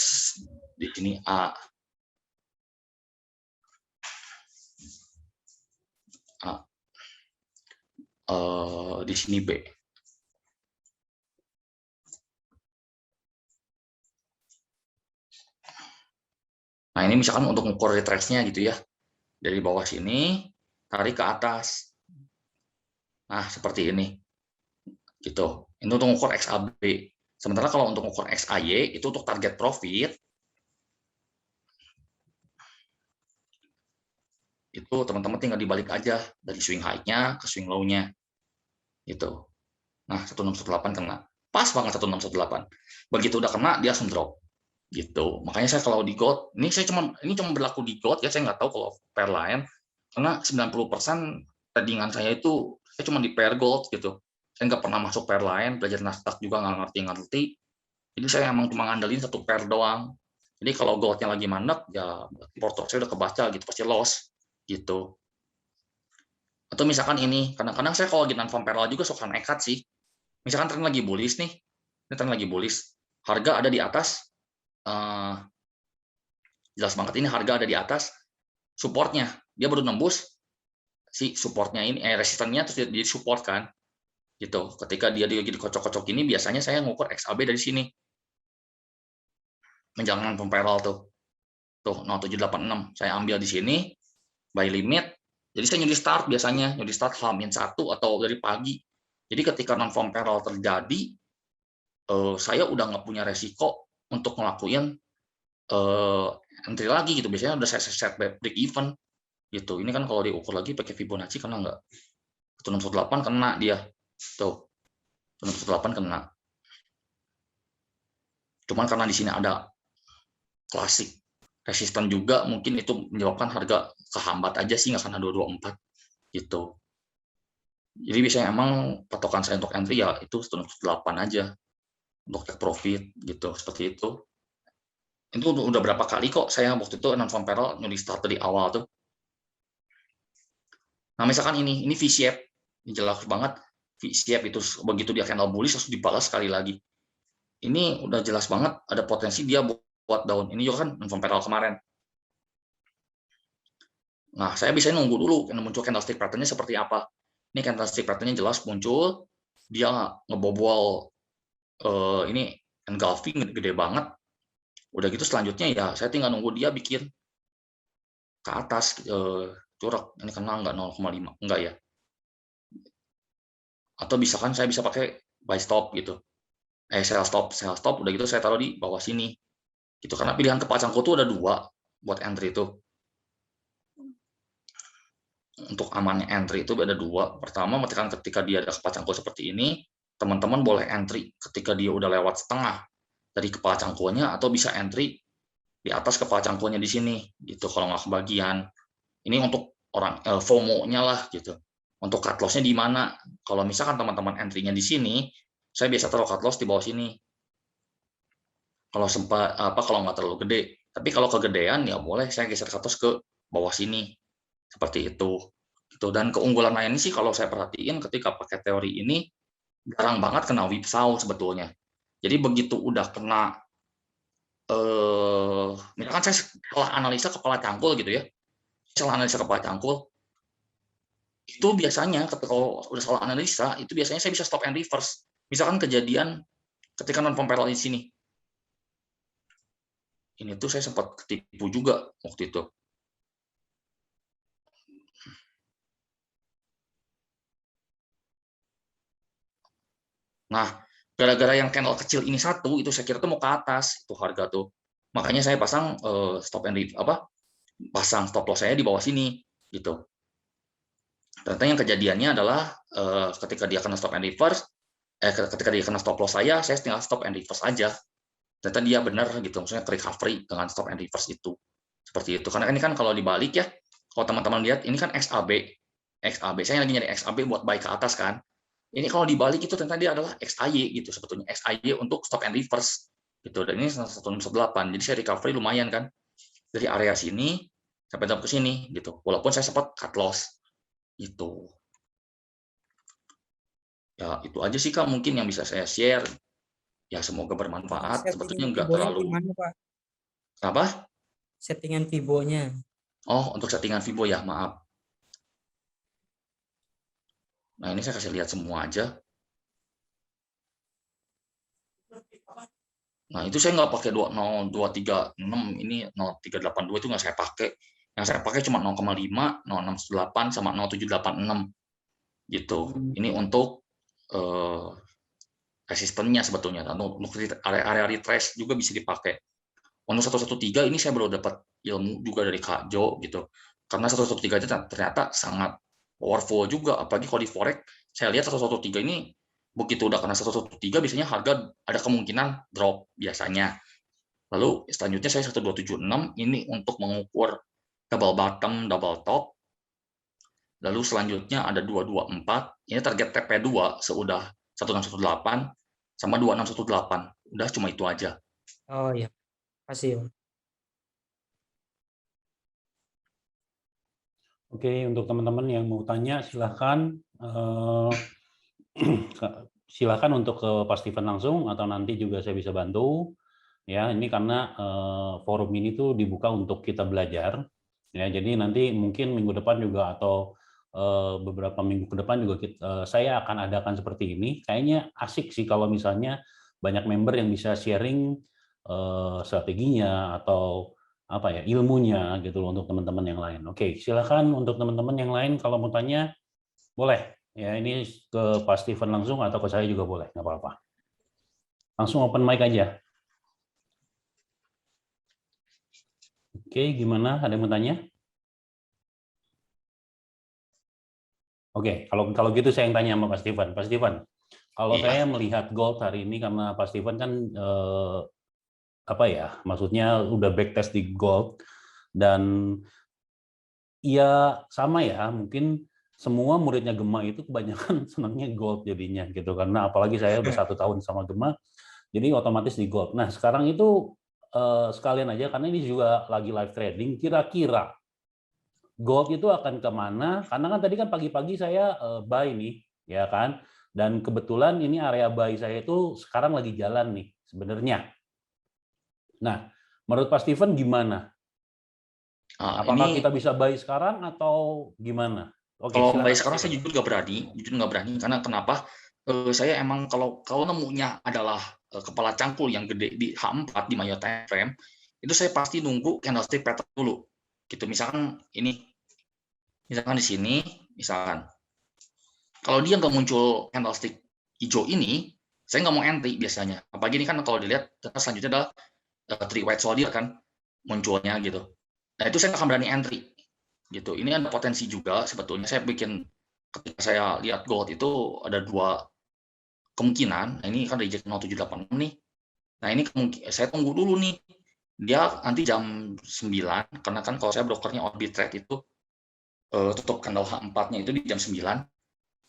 di sini A. Di sini B. Nah, ini misalkan untuk mengukur retrace-nya gitu ya. Dari bawah sini, tarik ke atas. Nah, seperti ini. Gitu. Ini untuk mengukur XAB. Sementara kalau untuk mengukur XAY, itu untuk target profit, itu teman-teman tinggal dibalik aja dari swing high-nya ke swing low-nya. Gitu. Nah, 1618 kena. Pas banget 1618. Begitu udah kena, dia langsung drop. Gitu. Makanya saya kalau di gold, ini cuma berlaku di gold ya, saya nggak tahu kalau pair lain. Karena 90% tradingan saya itu saya cuma di pair gold gitu. Saya nggak pernah masuk pair lain, belajar Nasdaq juga nggak ngerti-ngerti. Jadi saya emang cuma ngandelin satu pair doang. Jadi kalau goldnya lagi mandek, ya portfolio saya udah kebaca gitu, pasti loss gitu. Atau misalkan ini, kadang-kadang saya kalau lagi non-farm parallel juga suka nekat sih. Misalkan tren lagi bullish nih, ini tren lagi bullish, harga ada di atas, jelas banget ini harga ada di atas supportnya, dia baru nembus si supportnya ini, resistannya terus jadi support kan, gitu. Ketika dia lagi dikocok-kocok ini, biasanya saya ngukur XAB dari sini, menjalankan pemperol tuh 0786 saya ambil di sini, buy limit. Jadi saya nyuri start biasanya, nyuri start H-1 atau dari pagi. Jadi ketika non farm payroll terjadi, saya udah nggak punya resiko untuk ngelakuin entry lagi gitu. Biasanya udah saya set break even gitu. Ini kan kalau diukur lagi pakai Fibonacci kena nggak? 618 kena dia. Tuh, 618 kena. Cuman karena di sini ada klasik resisten juga, mungkin itu menyebabkan harga kehambat aja sih, nggak karena 224 gitu. Jadi biasanya emang patokan saya untuk entry ya itu 108 aja untuk take profit gitu, seperti itu. Itu udah berapa kali kok saya waktu itu non farm payroll nyuri start dari awal tuh. Nah, misalkan ini V-shape, ini jelas banget V-shape itu begitu dia candle bullish langsung dibalas sekali lagi. Ini udah jelas banget ada potensi dia buat down. Ini juga kan non farm payroll kemarin. Nah, saya bisa nunggu dulu muncul candlestick pattern-nya seperti apa. Ini candlestick pattern-nya jelas muncul, dia ngebobol ini engulfing gede banget. Udah gitu selanjutnya ya saya tinggal nunggu dia bikin ke atas curug. Ini kena nggak 0,5? Enggak ya. Atau misalkan saya bisa pakai buy stop gitu. Sell stop udah gitu saya taruh di bawah sini. Gitu karena pilihan kepacangku tuh ada dua buat entry itu. Untuk amannya entry itu ada dua. Pertama, ketika dia ada kepala cangkul seperti ini, teman-teman boleh entry ketika dia udah lewat setengah dari kepala cangkulnya, atau bisa entry di atas kepala cangkulnya di sini, gitu. Kalau nggak kebagian, ini untuk orang FOMO-nya lah, gitu. Untuk cut loss-nya di mana? Kalau misalkan teman-teman entry-nya di sini, saya biasa taruh cut loss di bawah sini. Kalau sempat kalau nggak terlalu gede, tapi kalau kegedean ya boleh saya geser cut loss ke bawah sini, seperti itu. Gitu. Dan keunggulan lainnya sih kalau saya perhatiin ketika pakai teori ini jarang banget kena whipsaw sebetulnya. Jadi begitu udah kena misalkan saya salah analisa kepala cangkul gitu ya. Salah analisa kepala cangkul itu biasanya ketika kalau udah salah analisa itu biasanya saya bisa stop and reverse. Misalkan kejadian ketika non payroll di sini. Ini tuh saya sempat ketipu juga waktu itu. Nah, gara-gara yang candle kecil ini satu, itu saya kira tuh mau ke atas itu harga tuh. Makanya saya pasang stop and pasang stop loss saya di bawah sini gitu. Ternyata yang kejadiannya adalah ketika dia kena stop and reverse, ketika dia kena stop loss saya tinggal stop and reverse aja. Ternyata dia benar gitu, maksudnya recovery dengan stop and reverse itu. Seperti itu. Karena ini kan kalau dibalik ya, kalau teman-teman lihat ini kan XAB. XAB, saya lagi nyari XAB buat buy ke atas kan. Ini kalau dibalik itu ternyata dia adalah XAY gitu sebetulnya. XAY untuk stop and reverse gitu. Dan ini 118. Jadi saya recovery lumayan kan. Dari area sini sampai ke sini gitu. Walaupun saya sempat cut loss gitu. Ya itu aja sih Kak mungkin yang bisa saya share. Ya semoga bermanfaat.
Settingan
Sebetulnya nggak
Fibo-nya
terlalu
gimana, Pak?
apa?
Settingan Fibo-nya.
Oh, untuk settingan Vibo ya, maaf. Nah, ini saya kasih lihat semua aja. Nah, itu saya nggak pakai 20236, ini 0382 itu nggak saya pakai. Yang saya pakai cuma 0,5, 0618 sama 0786 gitu. Ini untuk resistennya sebetulnya. Untuk area retrace juga bisa dipakai. Untuk 113 ini saya baru dapat ilmu juga dari Kak Jo gitu. Karena 113 itu ternyata sangat powerful juga, apalagi kalau di forex saya lihat 113 ini begitu udah kena 113 biasanya harga ada kemungkinan drop biasanya. Lalu selanjutnya saya 1276 ini untuk mengukur double bottom, double top. Lalu selanjutnya ada 224, ini target TP2 seudah 1618 sama 2618. Udah cuma itu aja.
Oh ya, kasih Om.
Oke, untuk teman-teman yang mau tanya silahkan silahkan untuk ke Pak Steven langsung atau nanti juga saya bisa bantu. Ya, ini karena forum ini tuh dibuka untuk kita belajar. Ya, jadi nanti mungkin minggu depan juga atau beberapa minggu ke depan juga saya akan adakan seperti ini. Kayaknya asik sih kalau misalnya banyak member yang bisa sharing strateginya atau apa ya, ilmunya gitu loh untuk teman-teman yang lain. Oke, silakan untuk teman-teman yang lain kalau mau tanya boleh. Ya, ini ke Pak Steven langsung atau ke saya juga boleh, nggak apa-apa. Langsung open mic aja. Oke, gimana? Ada yang mau tanya? Oke, kalau gitu saya yang tanya sama Pak Steven. Pak Steven, kalau
Iya.
saya melihat gold hari ini karena Pak Steven kan apa ya, maksudnya udah backtest di gold dan ya sama ya, mungkin semua muridnya Gema itu kebanyakan senangnya gold jadinya gitu karena apalagi saya udah 1 tahun sama Gema, jadi otomatis di gold. Nah sekarang itu sekalian aja karena ini juga lagi live trading, kira-kira gold itu akan kemana? Karena kan tadi kan pagi-pagi saya buy nih, ya kan? Dan kebetulan ini area buy saya itu sekarang lagi jalan nih sebenarnya. Nah, menurut Pak Steven gimana? Apakah
Ini
kita bisa buy sekarang atau gimana? Oke,
kalau
silakan
bayi
Pak
sekarang saya
Steven.
jujur nggak berani karena kenapa? Saya emang kalau nemunya adalah kepala cangkul yang gede di H4 di Mayo time frame, itu saya pasti nunggu candlestick pattern dulu. Gitu. Misalkan di sini, misalkan kalau dia nggak muncul candlestick hijau ini, saya nggak mau entry biasanya. Apalagi ini kan kalau dilihat selanjutnya adalah three white soldier kan munculnya gitu. Nah itu saya nggak akan berani entry gitu. Ini ada potensi juga sebetulnya. Saya bikin ketika saya lihat gold itu ada 2 kemungkinan. Nah, ini kan reject 0786 nih. Nah ini saya tunggu dulu nih. Dia nanti jam 9 karena kan kalau saya brokernya Orbit Trade itu tutup candle H4-nya itu di jam 9.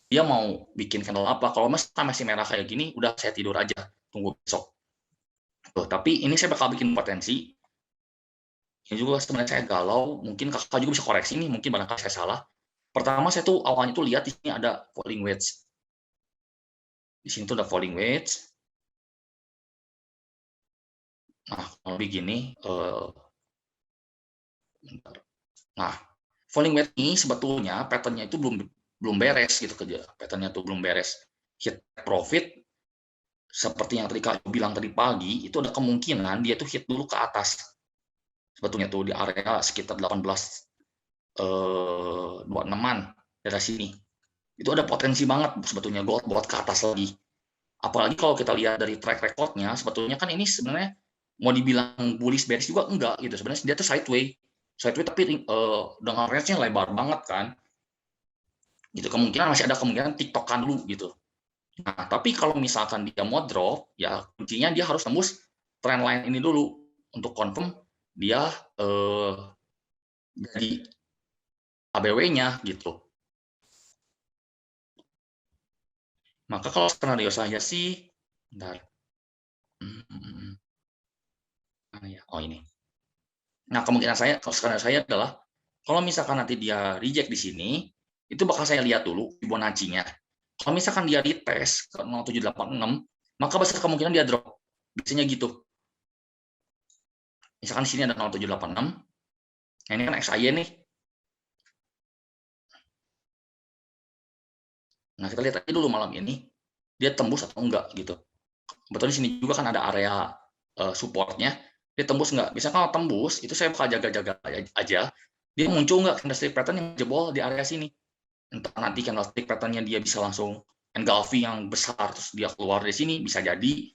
Dia mau bikin candle apa? Kalau masih merah kayak gini, udah saya tidur aja, tunggu besok. Tuh, tapi ini saya bakal bikin potensi. Ini juga sebenarnya saya galau, mungkin kakak juga bisa koreksi nih, mungkin barangkali saya salah. Pertama saya tuh awalnya tuh lihat di sini ada falling wedge. Di sini tuh ada falling wedge. Nah, kalau begini, nah, falling wedge ini sebetulnya pattern-nya itu belum beres gitu kerja. Pattern-nya tuh belum beres. Hit profit seperti yang tadi Kak bilang tadi pagi, itu ada kemungkinan dia tuh hit dulu ke atas. Sebetulnya tuh di area sekitar 26-an daerah sini. Itu ada potensi banget sebetulnya gold buat ke atas lagi. Apalagi kalau kita lihat dari track record-nya, sebetulnya kan ini sebenarnya mau dibilang bullish bearish juga enggak gitu. Sebenarnya dia tuh sideways tapi dengan range-nya lebar banget kan. Gitu masih ada kemungkinan tiktokan dulu gitu. Nah, tapi kalau misalkan dia mau drop, ya kuncinya dia harus tembus trend line ini dulu untuk confirm dia jadi ABW-nya gitu. Maka kalau skenario saya sih, bentar. Oh ini. Nah kemungkinan kalau skenario saya adalah kalau misalkan nanti dia reject di sini, itu bakal saya lihat dulu Fibonacci-nya. Kalau misalkan dia retest ke 0786, maka besar kemungkinan dia drop. Biasanya gitu. Misalkan di sini ada 0786, nah ini kan XAY nih. Nah kita lihat aja dulu malam ini, dia tembus atau enggak gitu. Betul di sini juga kan ada area support-nya, dia tembus nggak? Biasanya kalau tembus, itu saya bakal jaga-jaga aja, dia muncul nggak candlestick pattern yang jebol di area sini. Entah nanti candlestick pattern-nya dia bisa langsung engulfing yang besar, terus dia keluar dari sini, bisa jadi.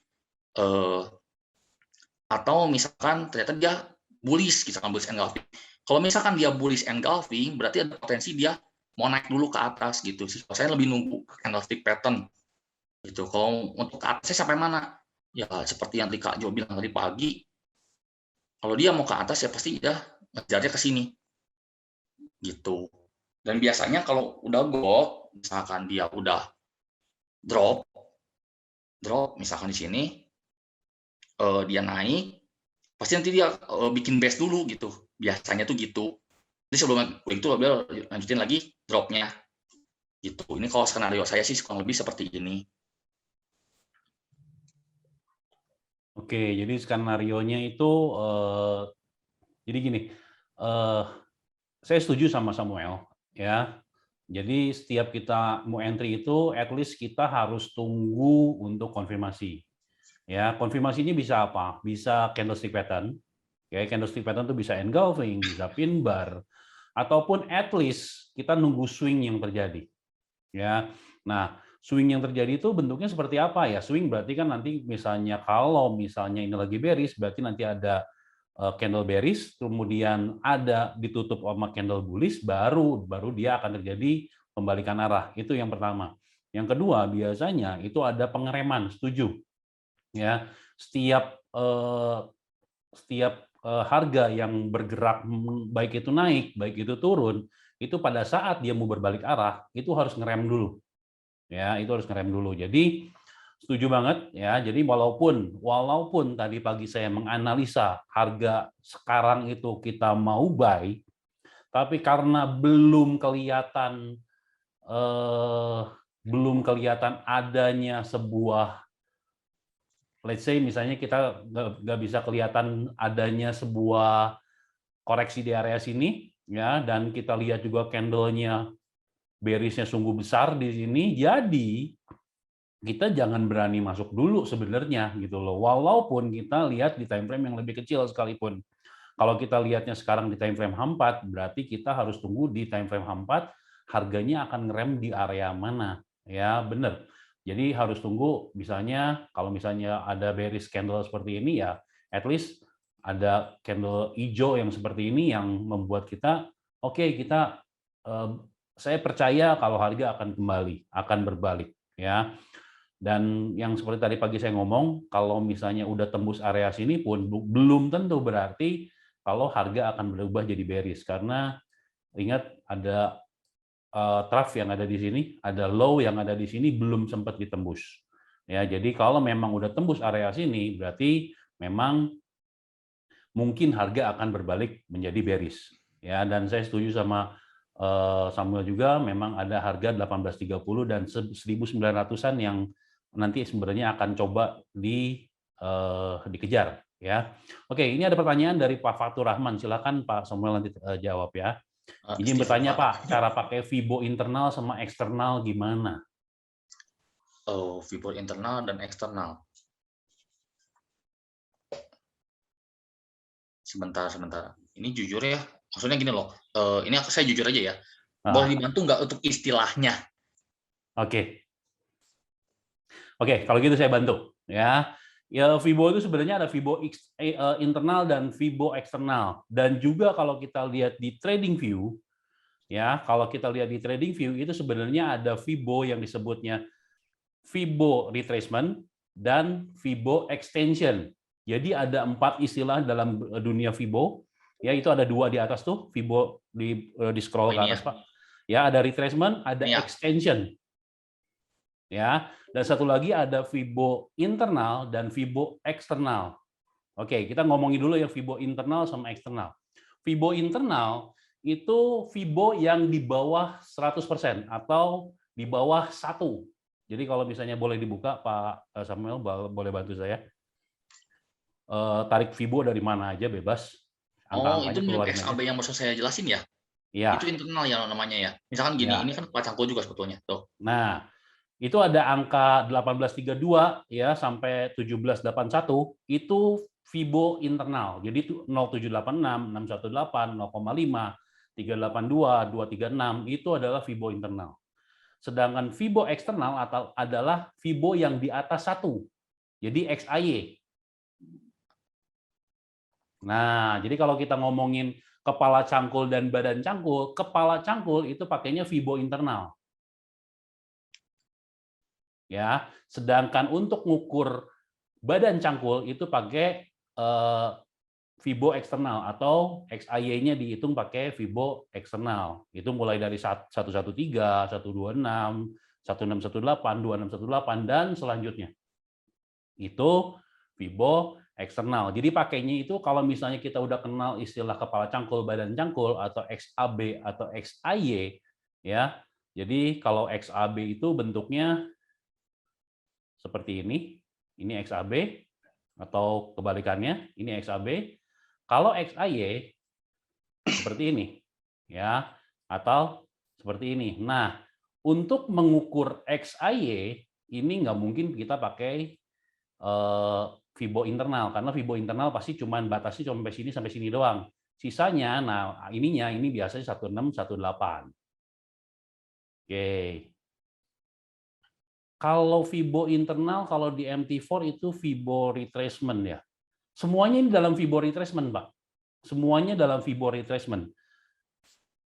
Atau misalkan ternyata dia bullish, misalkan bullish engulfing. Kalau misalkan dia bullish engulfing, berarti ada potensi dia mau naik dulu ke atas gitu sih. Saya lebih nunggu candlestick pattern gitu. Kalau untuk ke atasnya sampai mana? Ya seperti yang Kak Jo bilang tadi pagi, kalau dia mau ke atas ya pasti dia ngejarnya ke sini gitu. Dan biasanya kalau udah gold, misalkan dia udah drop misalkan di sini dia naik, pasti nanti dia bikin base dulu gitu. Biasanya tuh gitu. Jadi sebelum itu dia lanjutin lagi dropnya gitu. Ini kalau skenario saya sih kurang lebih seperti ini.
Oke, jadi skenario-nya itu jadi gini, saya setuju sama Samuel ya. Jadi setiap kita mau entry itu, at least kita harus tunggu untuk konfirmasi. Ya, konfirmasi ini bisa apa? Bisa candlestick pattern. Ya, candlestick pattern itu bisa engulfing, bisa pin bar, ataupun at least kita nunggu swing yang terjadi. Ya, nah swing yang terjadi itu bentuknya seperti apa ya? Swing berarti kan nanti misalnya kalau misalnya ini lagi bearish, berarti nanti ada candle bearish, kemudian ada ditutup sama candle bullish, baru dia akan terjadi pembalikan arah. Itu yang pertama. Yang kedua, biasanya itu ada pengereman, setuju. Ya, setiap harga yang bergerak baik itu naik, baik itu turun, itu pada saat dia mau berbalik arah, itu harus ngerem dulu. Ya, itu harus ngerem dulu. Jadi setuju banget ya. Jadi walaupun tadi pagi saya menganalisa harga sekarang itu kita mau buy, tapi karena belum kelihatan adanya sebuah, let's say misalnya kita nggak bisa kelihatan adanya sebuah koreksi di area sini ya, dan kita lihat juga candle-nya bearish-nya sungguh besar di sini, jadi kita jangan berani masuk dulu sebenarnya gitu loh. Walaupun kita lihat di time frame yang lebih kecil sekalipun. Kalau kita lihatnya sekarang di time frame H4, berarti kita harus tunggu di time frame H4 harganya akan ngerem di area mana. Ya, benar. Jadi harus tunggu misalnya kalau misalnya ada bearish candle seperti ini ya, at least ada candle hijau yang seperti ini yang membuat kita oke, saya percaya kalau harga akan kembali, akan berbalik ya. Dan yang seperti tadi pagi saya ngomong, kalau misalnya udah tembus area sini pun belum tentu berarti kalau harga akan berubah jadi bearish, karena ingat ada trough yang ada di sini, ada low yang ada di sini belum sempat ditembus. Ya, jadi kalau memang udah tembus area sini berarti memang mungkin harga akan berbalik menjadi bearish. Ya, dan saya setuju sama Samuel juga, memang ada harga 1830 dan 1900-an yang nanti sebenarnya akan coba dikejar ya. Oke, ini ada pertanyaan dari Pak Fatur Rahman. Silakan Pak Samuel nanti jawab ya. Ini bertanya Pak, cara pakai Fibo internal sama eksternal gimana?
Oh, Fibo internal dan eksternal. Sebentar. Ini jujur ya, maksudnya gini loh. Ini saya jujur aja ya. Boleh dibantu nggak untuk istilahnya?
Oke, kalau gitu saya bantu ya. Ya, Fibo itu sebenarnya ada Fibo internal dan Fibo eksternal. Dan juga kalau kita lihat di trading view, ya, kalau kita lihat di trading view itu sebenarnya ada Fibo yang disebutnya Fibo retracement dan Fibo extension. Jadi ada 4 istilah dalam dunia Fibo. Ya, itu ada 2 di atas tuh, Fibo di scroll ke atas, Pak. Ya, ada retracement, ada extension. Ya, dan satu lagi ada Fibo internal dan Fibo eksternal. Oke, kita ngomongin dulu yang Fibo internal sama eksternal. Fibo internal itu Fibo yang di bawah 100% atau di bawah 1. Jadi kalau misalnya boleh dibuka, Pak Samuel, boleh bantu saya. Tarik Fibo dari mana aja bebas.
Angka-angkanya itu mirip XAB yang baru saya jelasin ya?
Iya.
Itu internal ya namanya ya. Misalkan gini, ini kan pacangko juga sebetulnya. Tuh.
Nah, itu ada angka 1832 ya sampai 1781 itu Fibo internal. Jadi itu 0786, 618, 0,5, 382, 236 itu adalah Fibo internal. Sedangkan Fibo eksternal adalah Fibo yang di atas 1. Jadi XAY. Nah, jadi kalau kita ngomongin kepala cangkul dan badan cangkul, kepala cangkul itu pakainya Fibo internal. Ya, sedangkan untuk ngukur badan cangkul itu pakai Fibo eksternal atau XAY-nya dihitung pakai Fibo eksternal. Itu mulai dari 113, 126, 1618, 2618 dan selanjutnya. Itu Fibo eksternal. Jadi pakainya itu kalau misalnya kita udah kenal istilah kepala cangkul, badan cangkul atau XAB atau XAY ya. Jadi kalau XAB itu bentuknya seperti ini XAB, atau kebalikannya, ini XAB. Kalau XAY seperti ini, ya, atau Seperti ini. Nah, untuk mengukur XAY, ini nggak mungkin kita pakai Fibo internal, karena Fibo internal pasti batasnya cuma sampai sini doang. Sisanya, nah ini biasanya 16, 18. Oke. Kalau Fibo internal, kalau di MT4 itu Fibo retracement ya. Semuanya ini dalam Fibo retracement, Pak. Semuanya dalam Fibo retracement.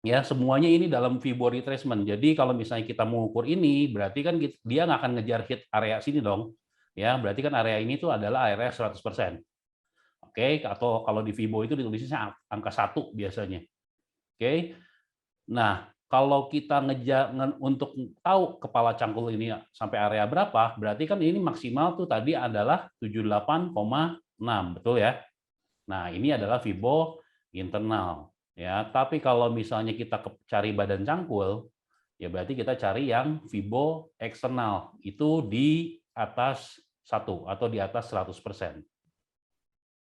Ya, semuanya ini dalam Fibo retracement. Jadi kalau misalnya kita mengukur ini, berarti kan dia nggak akan ngejar hit area sini dong. Ya, berarti kan area ini tuh adalah area 100%. Oke, atau kalau di Fibo itu ditulisnya angka 1 biasanya. Oke. Nah, kalau kita ngejar untuk tahu kepala cangkul ini sampai area berapa, berarti kan ini maksimal tuh tadi adalah 78,6, betul ya? Nah, ini adalah Fibo internal. Ya, tapi kalau misalnya kita cari badan cangkul, ya berarti kita cari yang Fibo eksternal, itu di atas 1 atau di atas 100%.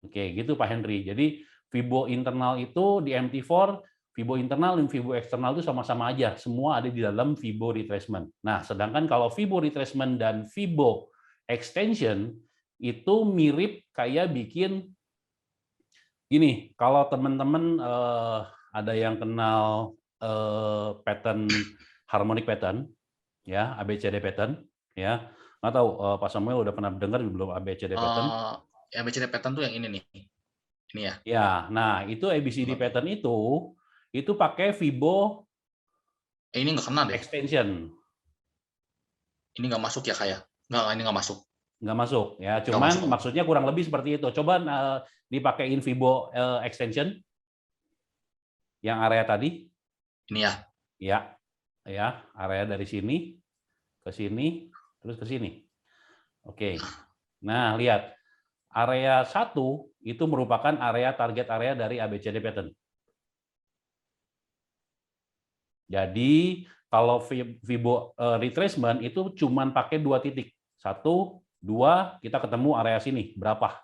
Oke, gitu Pak Henry. Jadi Fibo internal itu di MT4, Fibo internal dan Fibo eksternal itu sama-sama aja, semua ada di dalam Fibo retracement. Nah, sedangkan kalau Fibo retracement dan Fibo extension itu mirip kayak bikin gini, kalau teman-teman ada yang kenal pattern harmonic pattern, ya ABCD pattern, ya nggak tahu Pak Samuel udah pernah dengar belum ABCD pattern?
ABCD pattern tuh yang ini nih, ini ya.
Ya, nah itu ABCD pattern itu pakai Fibo
Ini nggak kena deh.
extension.
Ini nggak masuk ya kayak? Nggak, ini nggak masuk.
Nggak masuk, ya. Cuman
masuk.
maksudnya kurang lebih seperti itu. Coba dipakein Fibo extension yang area tadi.
Ini ya.
Ya, area dari sini ke sini terus ke sini. Oke. Nah, lihat. Area 1 itu merupakan area target area dari ABCD pattern. Jadi, kalau Fibo retracement itu cuma pakai 2 titik. 1, 2, kita ketemu area sini, berapa.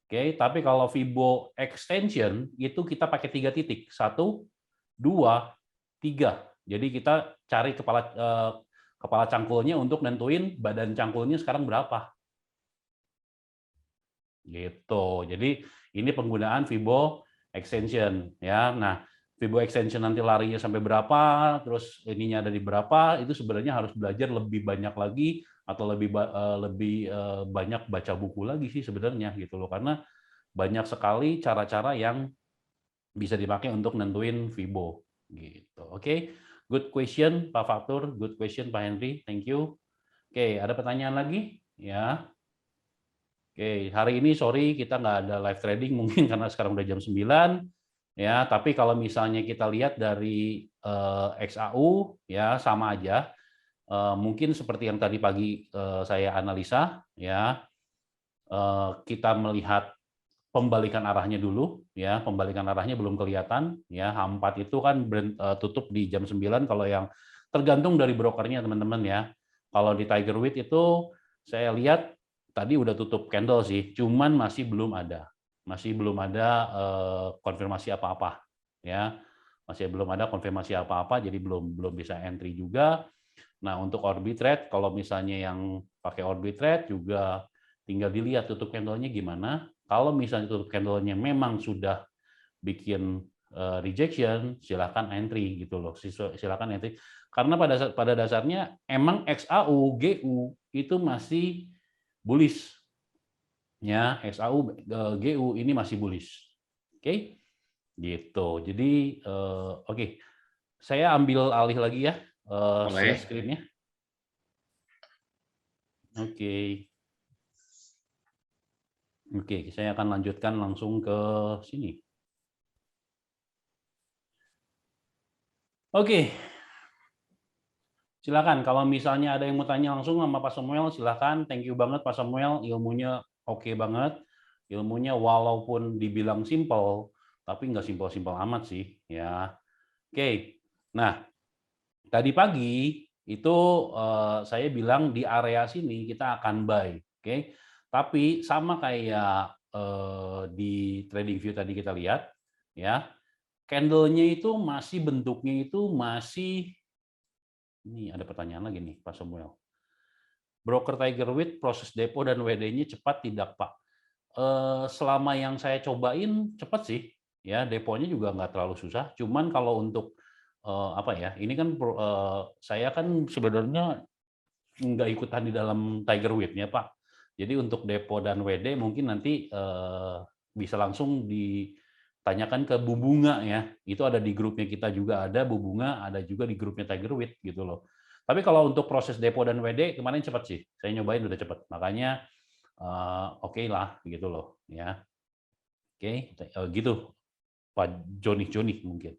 Oke, tapi kalau Fibo extension itu kita pakai 3 titik. 1, 2, 3. Jadi kita cari kepala cangkulnya untuk nentuin badan cangkulnya sekarang berapa. Gitu. Jadi ini penggunaan Fibo extension ya. Nah, Fibo extension nanti larinya sampai berapa, terus ininya ada di berapa, itu sebenarnya harus belajar lebih banyak lagi atau lebih banyak baca buku lagi sih sebenarnya gitu loh, karena banyak sekali cara-cara yang bisa dipakai untuk nentuin Fibo gitu. Oke. Good question Pak Fatur, good question Pak Henry. Thank you. Oke, ada pertanyaan lagi? Ya. Oke, hari ini sorry kita nggak ada live trading mungkin karena sekarang udah jam 9 ya, tapi kalau misalnya kita lihat dari XAU ya sama aja. Mungkin seperti yang tadi pagi saya analisa ya. Kita melihat pembalikan arahnya dulu ya, pembalikan arahnya belum kelihatan ya. H4 itu kan tutup di jam 9 kalau yang tergantung dari brokernya teman-teman ya. Kalau di Tigerwit itu saya lihat tadi udah tutup candle sih, cuman masih belum ada konfirmasi apa-apa ya, masih belum ada konfirmasi apa-apa, jadi belum bisa entry juga. Nah untuk Orbitrade, kalau misalnya yang pakai Orbitrade juga tinggal dilihat tutup candle-nya gimana. Kalau misalnya tutup candle-nya memang sudah bikin rejection, silakan entry gitu loh, silakan entry. Karena pada dasarnya emang XAU, GU itu masih bullish. Ya, XAU, GU ini masih bullish. Oke. Gitu. Jadi oke. Saya ambil alih lagi ya share screen-nya. Oke. Oke, saya akan lanjutkan langsung ke sini. Oke. Silakan kalau misalnya ada yang mau tanya langsung sama Pak Samuel, silakan. Thank you banget Pak Samuel, ilmunya oke banget. Ilmunya walaupun dibilang simple, tapi nggak simpel-simpel amat sih ya. Oke. Nah, tadi pagi itu saya bilang di area sini kita akan buy, oke. Tapi sama kayak di TradingView tadi kita lihat ya. candle-nya itu masih bentuknya itu masih, ini ada pertanyaan lagi nih Pak Samuel. Broker Tigerwit proses depo dan WD-nya cepat tidak Pak? Selama yang saya cobain cepat sih, ya deponya juga nggak terlalu susah. Cuman kalau untuk apa ya, ini kan saya kan sebenarnya nggak ikutan di dalam Tigerwit-nya Pak. Jadi untuk depo dan WD mungkin nanti bisa langsung ditanyakan ke Bu Bunga ya. Itu ada di grupnya kita juga ada Bu Bunga, ada juga di grupnya Tigerwit gitu loh. Tapi kalau untuk proses depo dan WD kemarin cepat sih. Saya nyobain udah cepat. Makanya oke lah gitu loh ya. Oke, gitu Pak Joni mungkin.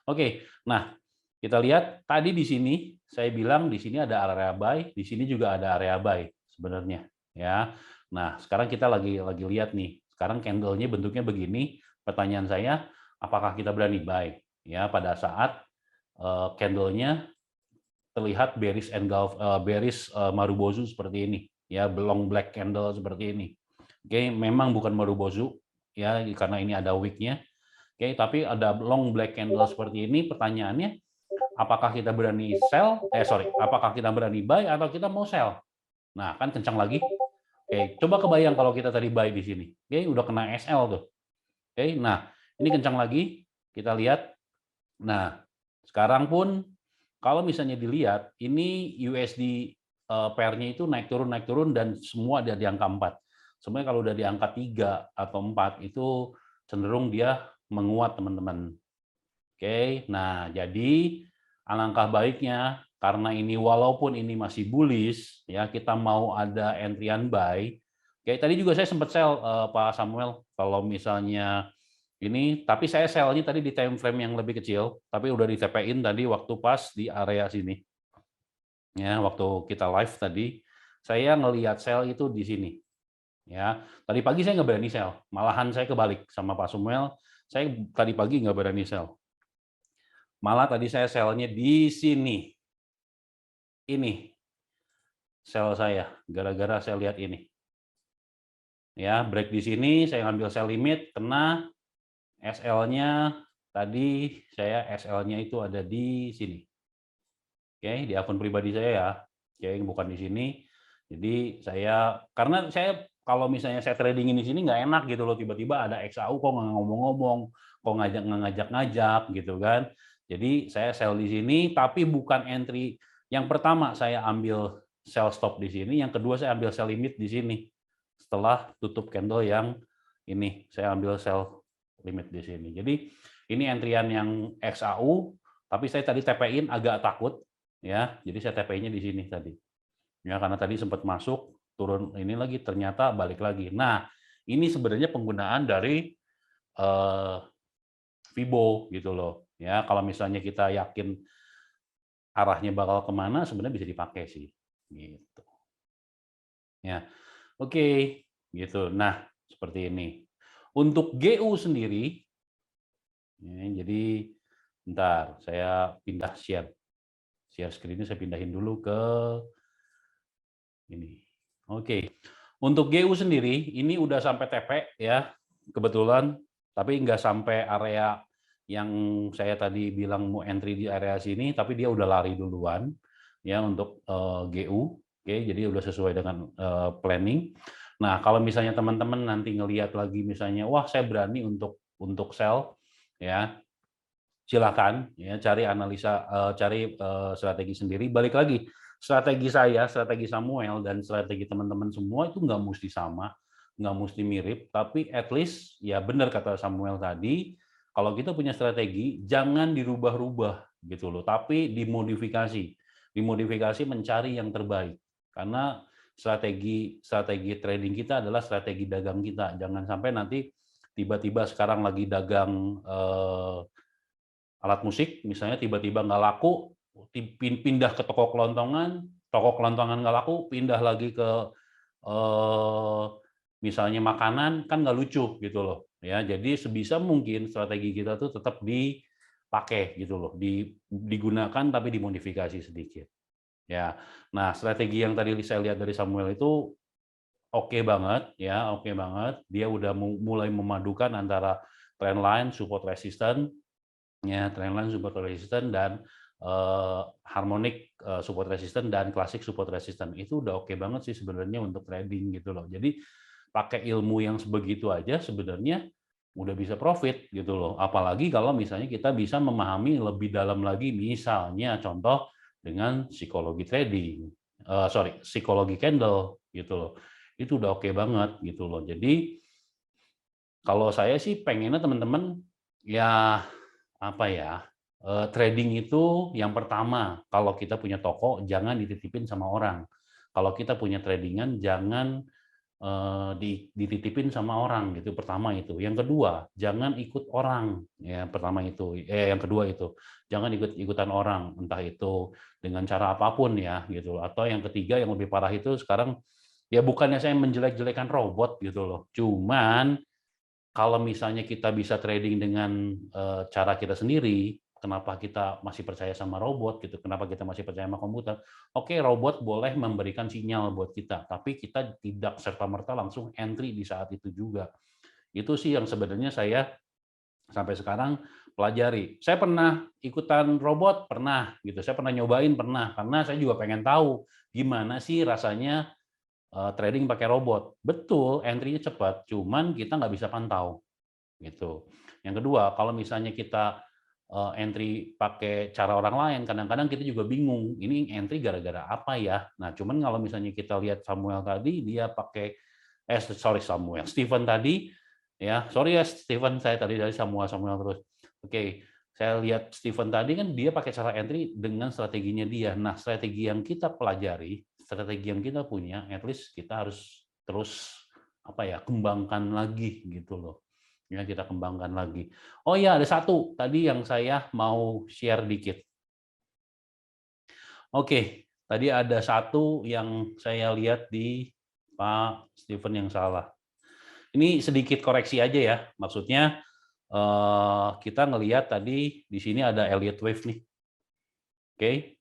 Oke, nah kita lihat tadi di sini saya bilang di sini ada area buy, di sini juga ada area buy sebenarnya ya. Nah, sekarang kita lagi lihat nih. Sekarang candle-nya bentuknya begini. Pertanyaan saya, apakah kita berani buy ya pada saat candle-nya terlihat bearish engulf, bearish Marubozu seperti ini ya, long black candle seperti ini. Oke, memang bukan Marubozu ya karena ini ada wick-nya. Oke, tapi ada long black candle seperti ini. Pertanyaannya, apakah kita berani sell? Apakah kita berani buy atau kita mau sell? Nah, kan kencang lagi. Oke, coba kebayang kalau kita tadi buy di sini. Oke, udah kena SL tuh. Oke, nah ini kencang lagi. Kita lihat. Nah, sekarang pun kalau misalnya dilihat, ini USD pair-nya itu naik turun dan semua ada di angka 4. Sebenarnya kalau udah di angka 3 atau 4 itu cenderung dia menguat teman-teman. Oke, nah jadi alangkah baiknya karena ini walaupun ini masih bullish ya kita mau ada entryan buy. Oke, tadi juga saya sempat sell Pak Samuel kalau misalnya ini, tapi saya sell-nya tadi di time frame yang lebih kecil, tapi udah di TP-in tadi waktu pas di area sini. Ya, waktu kita live tadi, saya ngelihat sell itu di sini. Ya, tadi pagi saya nggak berani sell, malahan saya kebalik sama Pak Samuel. Saya tadi pagi nggak berani sell. Malah tadi saya sell-nya di sini. Ini sell saya, gara-gara saya lihat ini. Ya, break di sini, saya ngambil sell limit, kena SL-nya tadi saya SL-nya itu ada di sini. Oke, di akun pribadi saya ya. Oke, bukan di sini. Jadi saya karena saya kalau misalnya saya tradingin di sini nggak enak gitu loh, tiba-tiba ada XAU kok nggak ngomong-ngomong, kok ngajak-ngajak gitu kan. Jadi saya sell di sini tapi bukan entry. Yang pertama saya ambil sell stop di sini, yang kedua saya ambil sell limit di sini. Setelah tutup candle yang ini, saya ambil sell limit di sini. Jadi ini entryan yang XAU, tapi saya tadi TP-in agak takut ya. Jadi saya TP-nya di sini tadi. Ya karena tadi sempat masuk, turun ini lagi ternyata balik lagi. Nah, ini sebenarnya penggunaan dari Fibo gitu loh. Ya, kalau misalnya kita yakin arahnya bakal kemana, sebenarnya bisa dipakai sih. Gitu. Ya, oke, gitu. Nah, seperti ini. Untuk GU sendiri, ya, jadi bentar, saya pindah share screen-nya saya pindahin dulu ke ini. Oke, untuk GU sendiri ini udah sampai TP ya, kebetulan, tapi nggak sampai area yang saya tadi bilang mau entry di area sini, tapi dia udah lari duluan ya untuk GU. Oke, jadi udah sesuai dengan planning. Nah, kalau misalnya teman-teman nanti ngelihat lagi misalnya, wah saya berani untuk sell, ya silakan ya cari analisa, cari strategi sendiri. Balik lagi, strategi saya, strategi Samuel, dan strategi teman-teman semua itu nggak mesti sama, nggak mesti mirip, tapi at least ya benar kata Samuel tadi, kalau kita punya strategi jangan dirubah-rubah gitu loh, tapi dimodifikasi. Dimodifikasi mencari yang terbaik. Karena strategi trading kita adalah strategi dagang kita. Jangan sampai nanti tiba-tiba sekarang lagi dagang alat musik, misalnya tiba-tiba nggak laku, pindah ke toko kelontongan nggak laku, pindah lagi ke misalnya makanan, kan nggak lucu gitu loh. Ya, jadi sebisa mungkin strategi kita tuh tetap dipakai gitu loh, digunakan tapi dimodifikasi sedikit. Ya, nah strategi yang tadi saya lihat dari Samuel itu oke banget, ya oke banget. Dia udah mulai memadukan antara trend line, support resistance, ya, trendline support resistance dan harmonic support resistance dan classic support resistance itu udah oke banget sih sebenarnya untuk trading gitu loh. Jadi pakai ilmu yang sebegitu aja sebenarnya udah bisa profit gitu loh. Apalagi kalau misalnya kita bisa memahami lebih dalam lagi, misalnya contoh dengan psikologi trading, psikologi candle gitu loh. Itu udah oke banget gitu loh. Jadi kalau saya sih pengennya teman-teman ya apa ya, trading itu yang pertama, kalau kita punya toko jangan dititipin sama orang. Kalau kita punya tradingan jangan dititipin sama orang gitu, pertama itu. Yang kedua, jangan ikut orang, ya pertama itu. Yang kedua itu, jangan ikut-ikutan orang, entah itu dengan cara apapun ya gitu. Atau yang ketiga yang lebih parah itu sekarang ya bukannya saya menjelek-jelekan robot gitu loh. Cuman kalau misalnya kita bisa trading dengan cara kita sendiri, kenapa kita masih percaya sama robot gitu? Kenapa kita masih percaya sama komputer? Oke, robot boleh memberikan sinyal buat kita, tapi kita tidak serta-merta langsung entry di saat itu juga. Itu sih yang sebenarnya saya sampai sekarang pelajari. Saya pernah ikutan robot, pernah gitu. Saya pernah nyobain, pernah. Karena saya juga pengen tahu gimana sih rasanya trading pakai robot. Betul, entry-nya cepat, cuman kita nggak bisa pantau gitu. Yang kedua, kalau misalnya kita entry pakai cara orang lain, kadang-kadang kita juga bingung, ini entry gara-gara apa ya? Nah, cuman kalau misalnya kita lihat Samuel tadi, dia pakai Stephen tadi, ya, sorry ya Stephen, saya tadi dari Samuel terus. Oke, saya lihat Stephen tadi kan dia pakai cara entry dengan strateginya dia. Nah, strategi yang kita pelajari, strategi yang kita punya, at least kita harus terus apa ya, kembangkan lagi gitu loh. Ya, kita kembangkan lagi. Oh ya, ada satu tadi yang saya mau share dikit. Oke, tadi ada satu yang saya lihat di Pak Steven yang salah. Ini sedikit koreksi aja ya, maksudnya kita ngelihat tadi di sini ada Elliott Wave nih. Oke,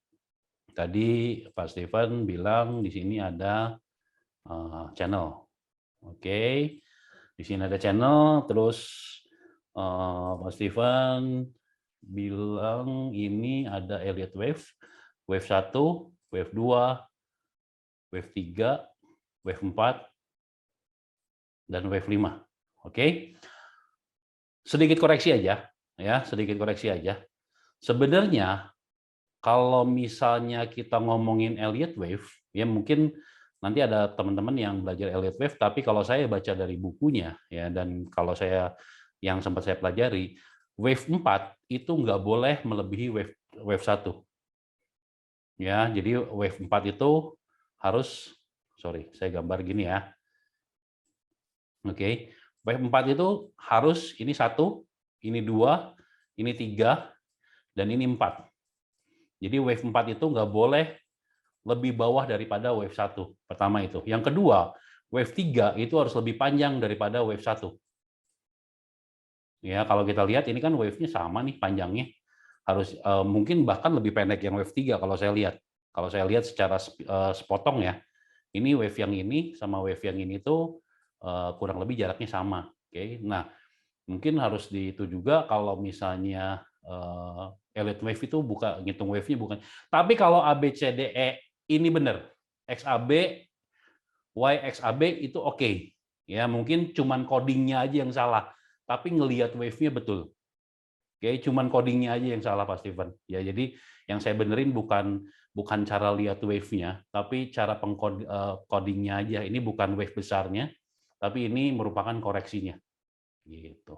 tadi Pak Steven bilang di sini ada channel. Oke, di sini ada channel, terus Pak Steven bilang ini ada Elliott Wave, Wave 1, Wave 2, Wave 3, Wave 4, dan Wave 5. Oke. Sedikit koreksi aja, ya, sedikit koreksi aja. Sebenarnya kalau misalnya kita ngomongin Elliott Wave, ya mungkin nanti ada teman-teman yang belajar Elliott Wave, tapi kalau saya baca dari bukunya, ya, dan kalau saya yang sempat saya pelajari, Wave 4 itu nggak boleh melebihi Wave 1. Ya, jadi Wave 4 itu harus, sorry, saya gambar gini ya. Oke, Wave 4 itu harus ini 1, ini 2, ini 3, dan ini 4. Jadi Wave 4 itu nggak boleh lebih bawah daripada Wave 1. Pertama itu. Yang kedua, Wave 3 itu harus lebih panjang daripada Wave 1. Ya, kalau kita lihat ini kan wave-nya sama nih panjangnya. Harus mungkin bahkan lebih pendek yang Wave 3 kalau saya lihat. Kalau saya lihat secara sepotong ya. Ini wave yang ini sama wave yang ini tuh kurang lebih jaraknya sama. Oke. Nah, mungkin harus itu juga kalau misalnya Elliott Wave itu bukan ngitung wave-nya bukan. Tapi kalau ABCDE ini benar. XAB, YXAB itu oke. Ya, mungkin cuman codingnya aja yang salah. Tapi ngelihat wave-nya betul. Oke, cuman codingnya aja yang salah Pak Steven. Ya, jadi yang saya benerin bukan cara lihat wave-nya, tapi cara codingnya aja. Ini bukan wave besarnya, tapi ini merupakan koreksinya. Gitu.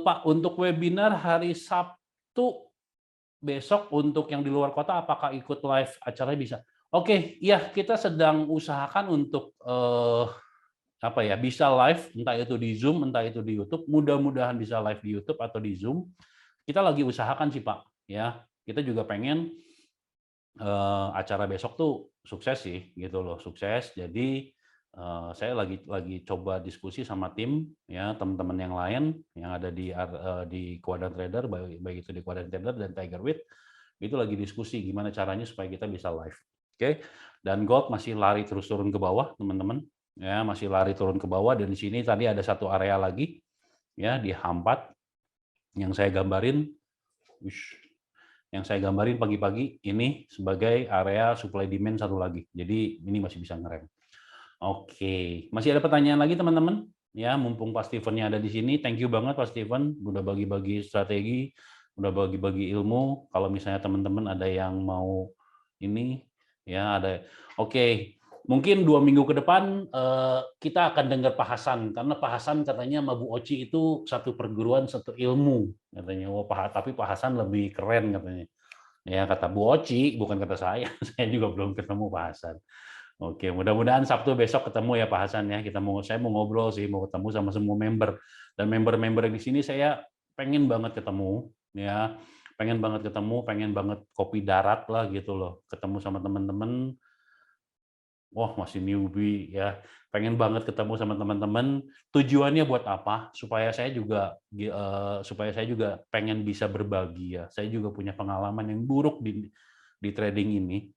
Pak, untuk webinar hari Sabtu besok untuk yang di luar kota, apakah ikut live acaranya bisa? Oke, ya kita sedang usahakan untuk apa ya, bisa live, entah itu di Zoom, entah itu di YouTube. Mudah-mudahan bisa live di YouTube atau di Zoom. Kita lagi usahakan sih Pak, ya. Kita juga pengen acara besok tuh sukses sih, gitu loh, sukses. Jadi saya lagi coba diskusi sama tim, ya teman-teman yang lain yang ada di Quadrant Trader, baik itu di Quadrant Trader dan Tigerwit, itu lagi diskusi gimana caranya supaya kita bisa live. Oke, dan gold masih lari terus turun ke bawah, teman-teman. Ya, masih lari turun ke bawah, dan di sini tadi ada satu area lagi, ya di H4 Yang saya gambarin, pagi-pagi ini sebagai area supply demand satu lagi. Jadi ini masih bisa ngerem. Oke, masih ada pertanyaan lagi teman-teman? Ya, mumpung Pak Steven-nya ada di sini, thank you banget Pak Steven, udah bagi-bagi strategi, udah bagi-bagi ilmu. Kalau misalnya teman-teman ada yang mau ini, ya ada. Oke, mungkin 2 minggu ke depan kita akan dengar Pak Hasan, karena Pak Hasan katanya sama Bu Oci itu satu perguruan, satu ilmu katanya. Oh, tapi Pak Hasan lebih keren katanya. Ya kata Bu Oci, bukan kata saya. Saya juga belum ketemu Pak Hasan. Oke, mudah-mudahan Sabtu besok ketemu ya Pak Hasan ya. Saya mau ngobrol sih, mau ketemu sama semua member. Dan member-member di sini saya pengen banget ketemu ya. Pengen banget ketemu, pengen banget kopi darat lah gitu loh. Ketemu sama teman-teman. Wah, masih newbie ya. Pengen banget ketemu sama teman-teman. Tujuannya buat apa? Supaya saya juga pengen bisa berbagi ya. Saya juga punya pengalaman yang buruk di trading ini.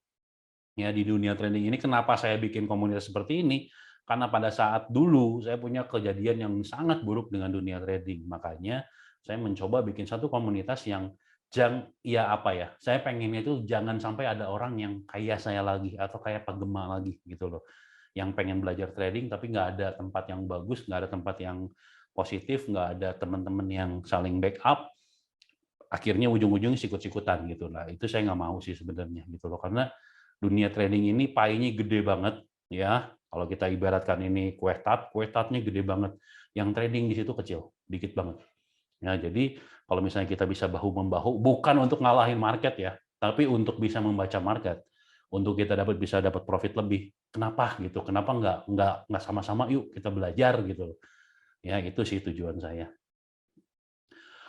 Ya, di dunia trading ini kenapa saya bikin komunitas seperti ini? Karena pada saat dulu saya punya kejadian yang sangat buruk dengan dunia trading. Makanya saya mencoba bikin satu komunitas yang saya pengennya itu jangan sampai ada orang yang kayak saya lagi atau kayak Pak Gema lagi gitu loh. Yang pengen belajar trading tapi nggak ada tempat yang bagus, nggak ada tempat yang positif, nggak ada teman-teman yang saling backup. Akhirnya ujung-ujungnya sikut-sikutan gitu lah. Itu saya nggak mau sih sebenarnya gitu loh. Karena dunia trading ini pie-nya gede banget ya. Kalau kita ibaratkan ini kue tartnya gede banget. Yang trading di situ kecil, dikit banget. Ya, jadi kalau misalnya kita bisa bahu-membahu, bukan untuk ngalahin market ya, tapi untuk bisa membaca market, untuk kita bisa dapat profit lebih. Kenapa gitu? Kenapa nggak sama-sama yuk kita belajar gitu? Ya itu sih tujuan saya.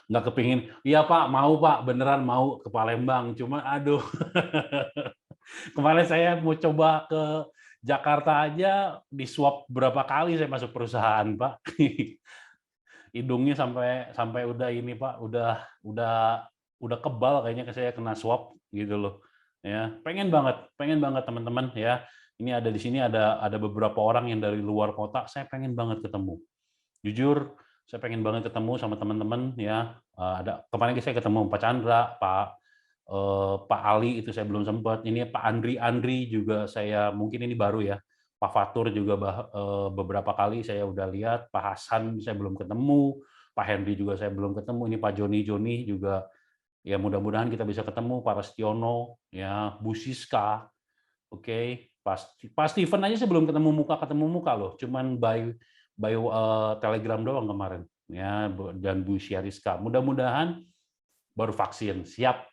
Nggak kepingin, iya Pak, mau Pak, beneran mau ke Palembang, cuma aduh. Kemarin saya mau coba ke Jakarta aja, di swab berapa kali saya masuk perusahaan, Pak. Hidungnya sampai udah ini, Pak, udah kebal kayaknya saya kena swab gitu loh. Ya, pengen banget teman-teman ya. Ini ada di sini ada beberapa orang yang dari luar kota, saya pengen banget ketemu. Jujur, saya pengen banget ketemu sama teman-teman ya. Ada kemarin saya ketemu Pak Chandra, Pak Ali itu saya belum sempat. Ini Pak Andri juga saya mungkin ini baru ya. Pak Fatur juga beberapa kali saya udah lihat. Pak Hasan saya belum ketemu. Pak Henry juga saya belum ketemu. Ini Pak Joni juga ya mudah-mudahan kita bisa ketemu. Pak Restiono, ya Bu Siska, oke. Pak Steven aja saya belum ketemu muka loh. Cuman by Telegram doang kemarin. Ya dan Bu Syariska. Mudah-mudahan baru vaksin siap.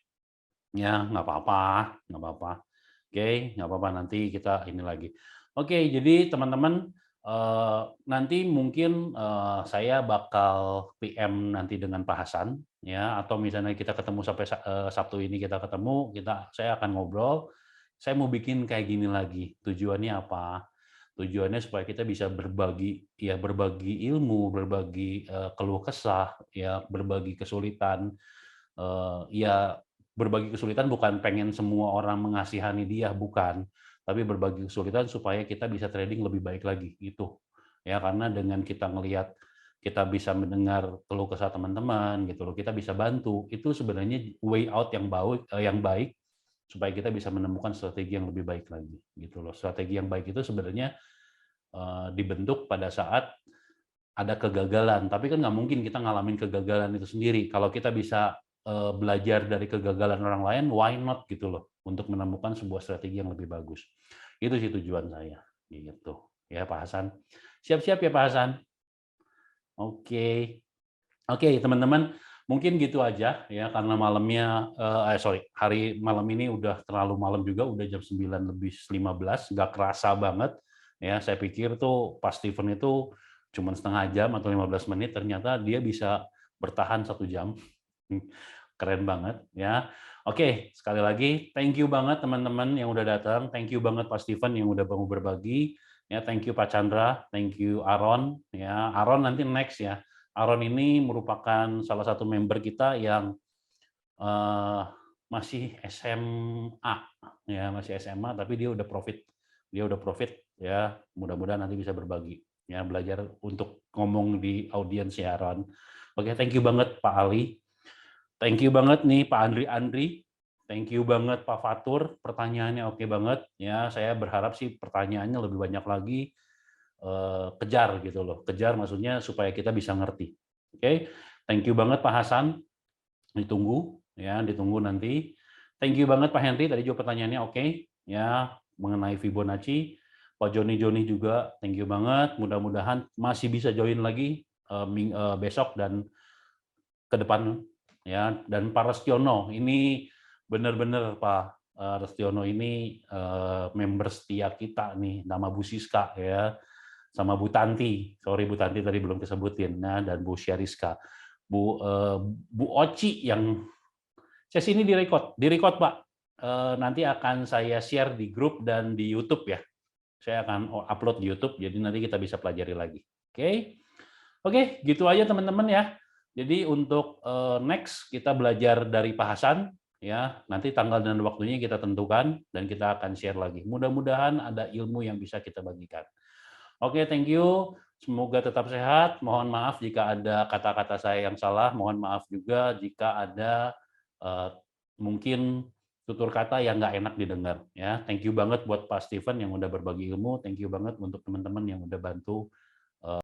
Ya, nggak apa-apa. Oke, nggak apa-apa, nanti kita ini lagi. Oke, jadi teman-teman, nanti mungkin saya bakal PM nanti dengan Pak Hasan, ya, atau misalnya kita ketemu sampai Sabtu ini kita ketemu, saya akan ngobrol. Saya mau bikin kayak gini lagi. Tujuannya apa? Tujuannya supaya kita bisa berbagi ilmu, berbagi keluh kesah, ya, berbagi kesulitan, ya berbagi kesulitan bukan pengen semua orang mengasihani dia, bukan. Tapi berbagi kesulitan supaya kita bisa trading lebih baik lagi, gitu. Ya, karena dengan kita ngelihat, kita bisa mendengar keluh kesah teman-teman, gitu loh, kita bisa bantu. Itu sebenarnya way out yang baik, supaya kita bisa menemukan strategi yang lebih baik lagi, gitu loh. Strategi yang baik itu sebenarnya dibentuk pada saat ada kegagalan. Tapi kan nggak mungkin kita ngalamin kegagalan itu sendiri. Kalau kita bisa belajar dari kegagalan orang lain, why not gitu loh, untuk menemukan sebuah strategi yang lebih bagus. Itu sih tujuan saya, gitu. Ya Pak Hasan. Siap-siap ya Pak Hasan. Oke. Oke teman-teman, mungkin gitu aja ya karena hari malam ini udah terlalu malam juga, udah jam 9:15, nggak kerasa banget. Ya, saya pikir tuh Pak Steven itu cuma setengah jam atau 15 menit, ternyata dia bisa bertahan 1 jam. Keren banget ya. Oke, sekali lagi thank you banget teman-teman yang udah datang. Thank you banget Pak Steven yang udah mau berbagi. Ya, thank you Pak Chandra, thank you Aaron. Ya, Aaron nanti next ya. Aaron ini merupakan salah satu member kita yang masih SMA ya, masih SMA tapi dia udah profit. Ya. Mudah-mudahan nanti bisa berbagi ya, belajar untuk ngomong di audiens ya Aaron. Oke, thank you banget Pak Ali. Thank you banget nih Pak Andri. Thank you banget Pak Fatur. Pertanyaannya oke banget. Ya, saya berharap sih pertanyaannya lebih banyak lagi. Kejar gitu loh. Kejar maksudnya supaya kita bisa ngerti. Oke. Thank you banget Pak Hasan. Ditunggu ya, ditunggu nanti. Thank you banget Pak Henry. Tadi juga pertanyaannya oke ya mengenai Fibonacci. Pak Joni juga thank you banget. Mudah-mudahan masih bisa join lagi besok dan ke depan ya. Dan Pak Restiono ini benar-benar Pak Restiono ini member setia kita nih, nama Bu Siska ya, sama Bu Tanti. Sorry Bu Tanti tadi belum disebutin, nah, dan Bu Syariska. Bu Oci yang sesi ini direcord Pak. Nanti akan saya share di grup dan di YouTube ya. Saya akan upload di YouTube, jadi nanti kita bisa pelajari lagi. Oke, gitu aja teman-teman ya. Jadi untuk next kita belajar dari Pak Hasan ya. Nanti tanggal dan waktunya kita tentukan dan kita akan share lagi. Mudah-mudahan ada ilmu yang bisa kita bagikan. Oke, thank you. Semoga tetap sehat. Mohon maaf jika ada kata-kata saya yang salah. Mohon maaf juga jika ada mungkin tutur kata yang nggak enak didengar. Ya, thank you banget buat Pak Steven yang udah berbagi ilmu. Thank you banget untuk teman-teman yang udah bantu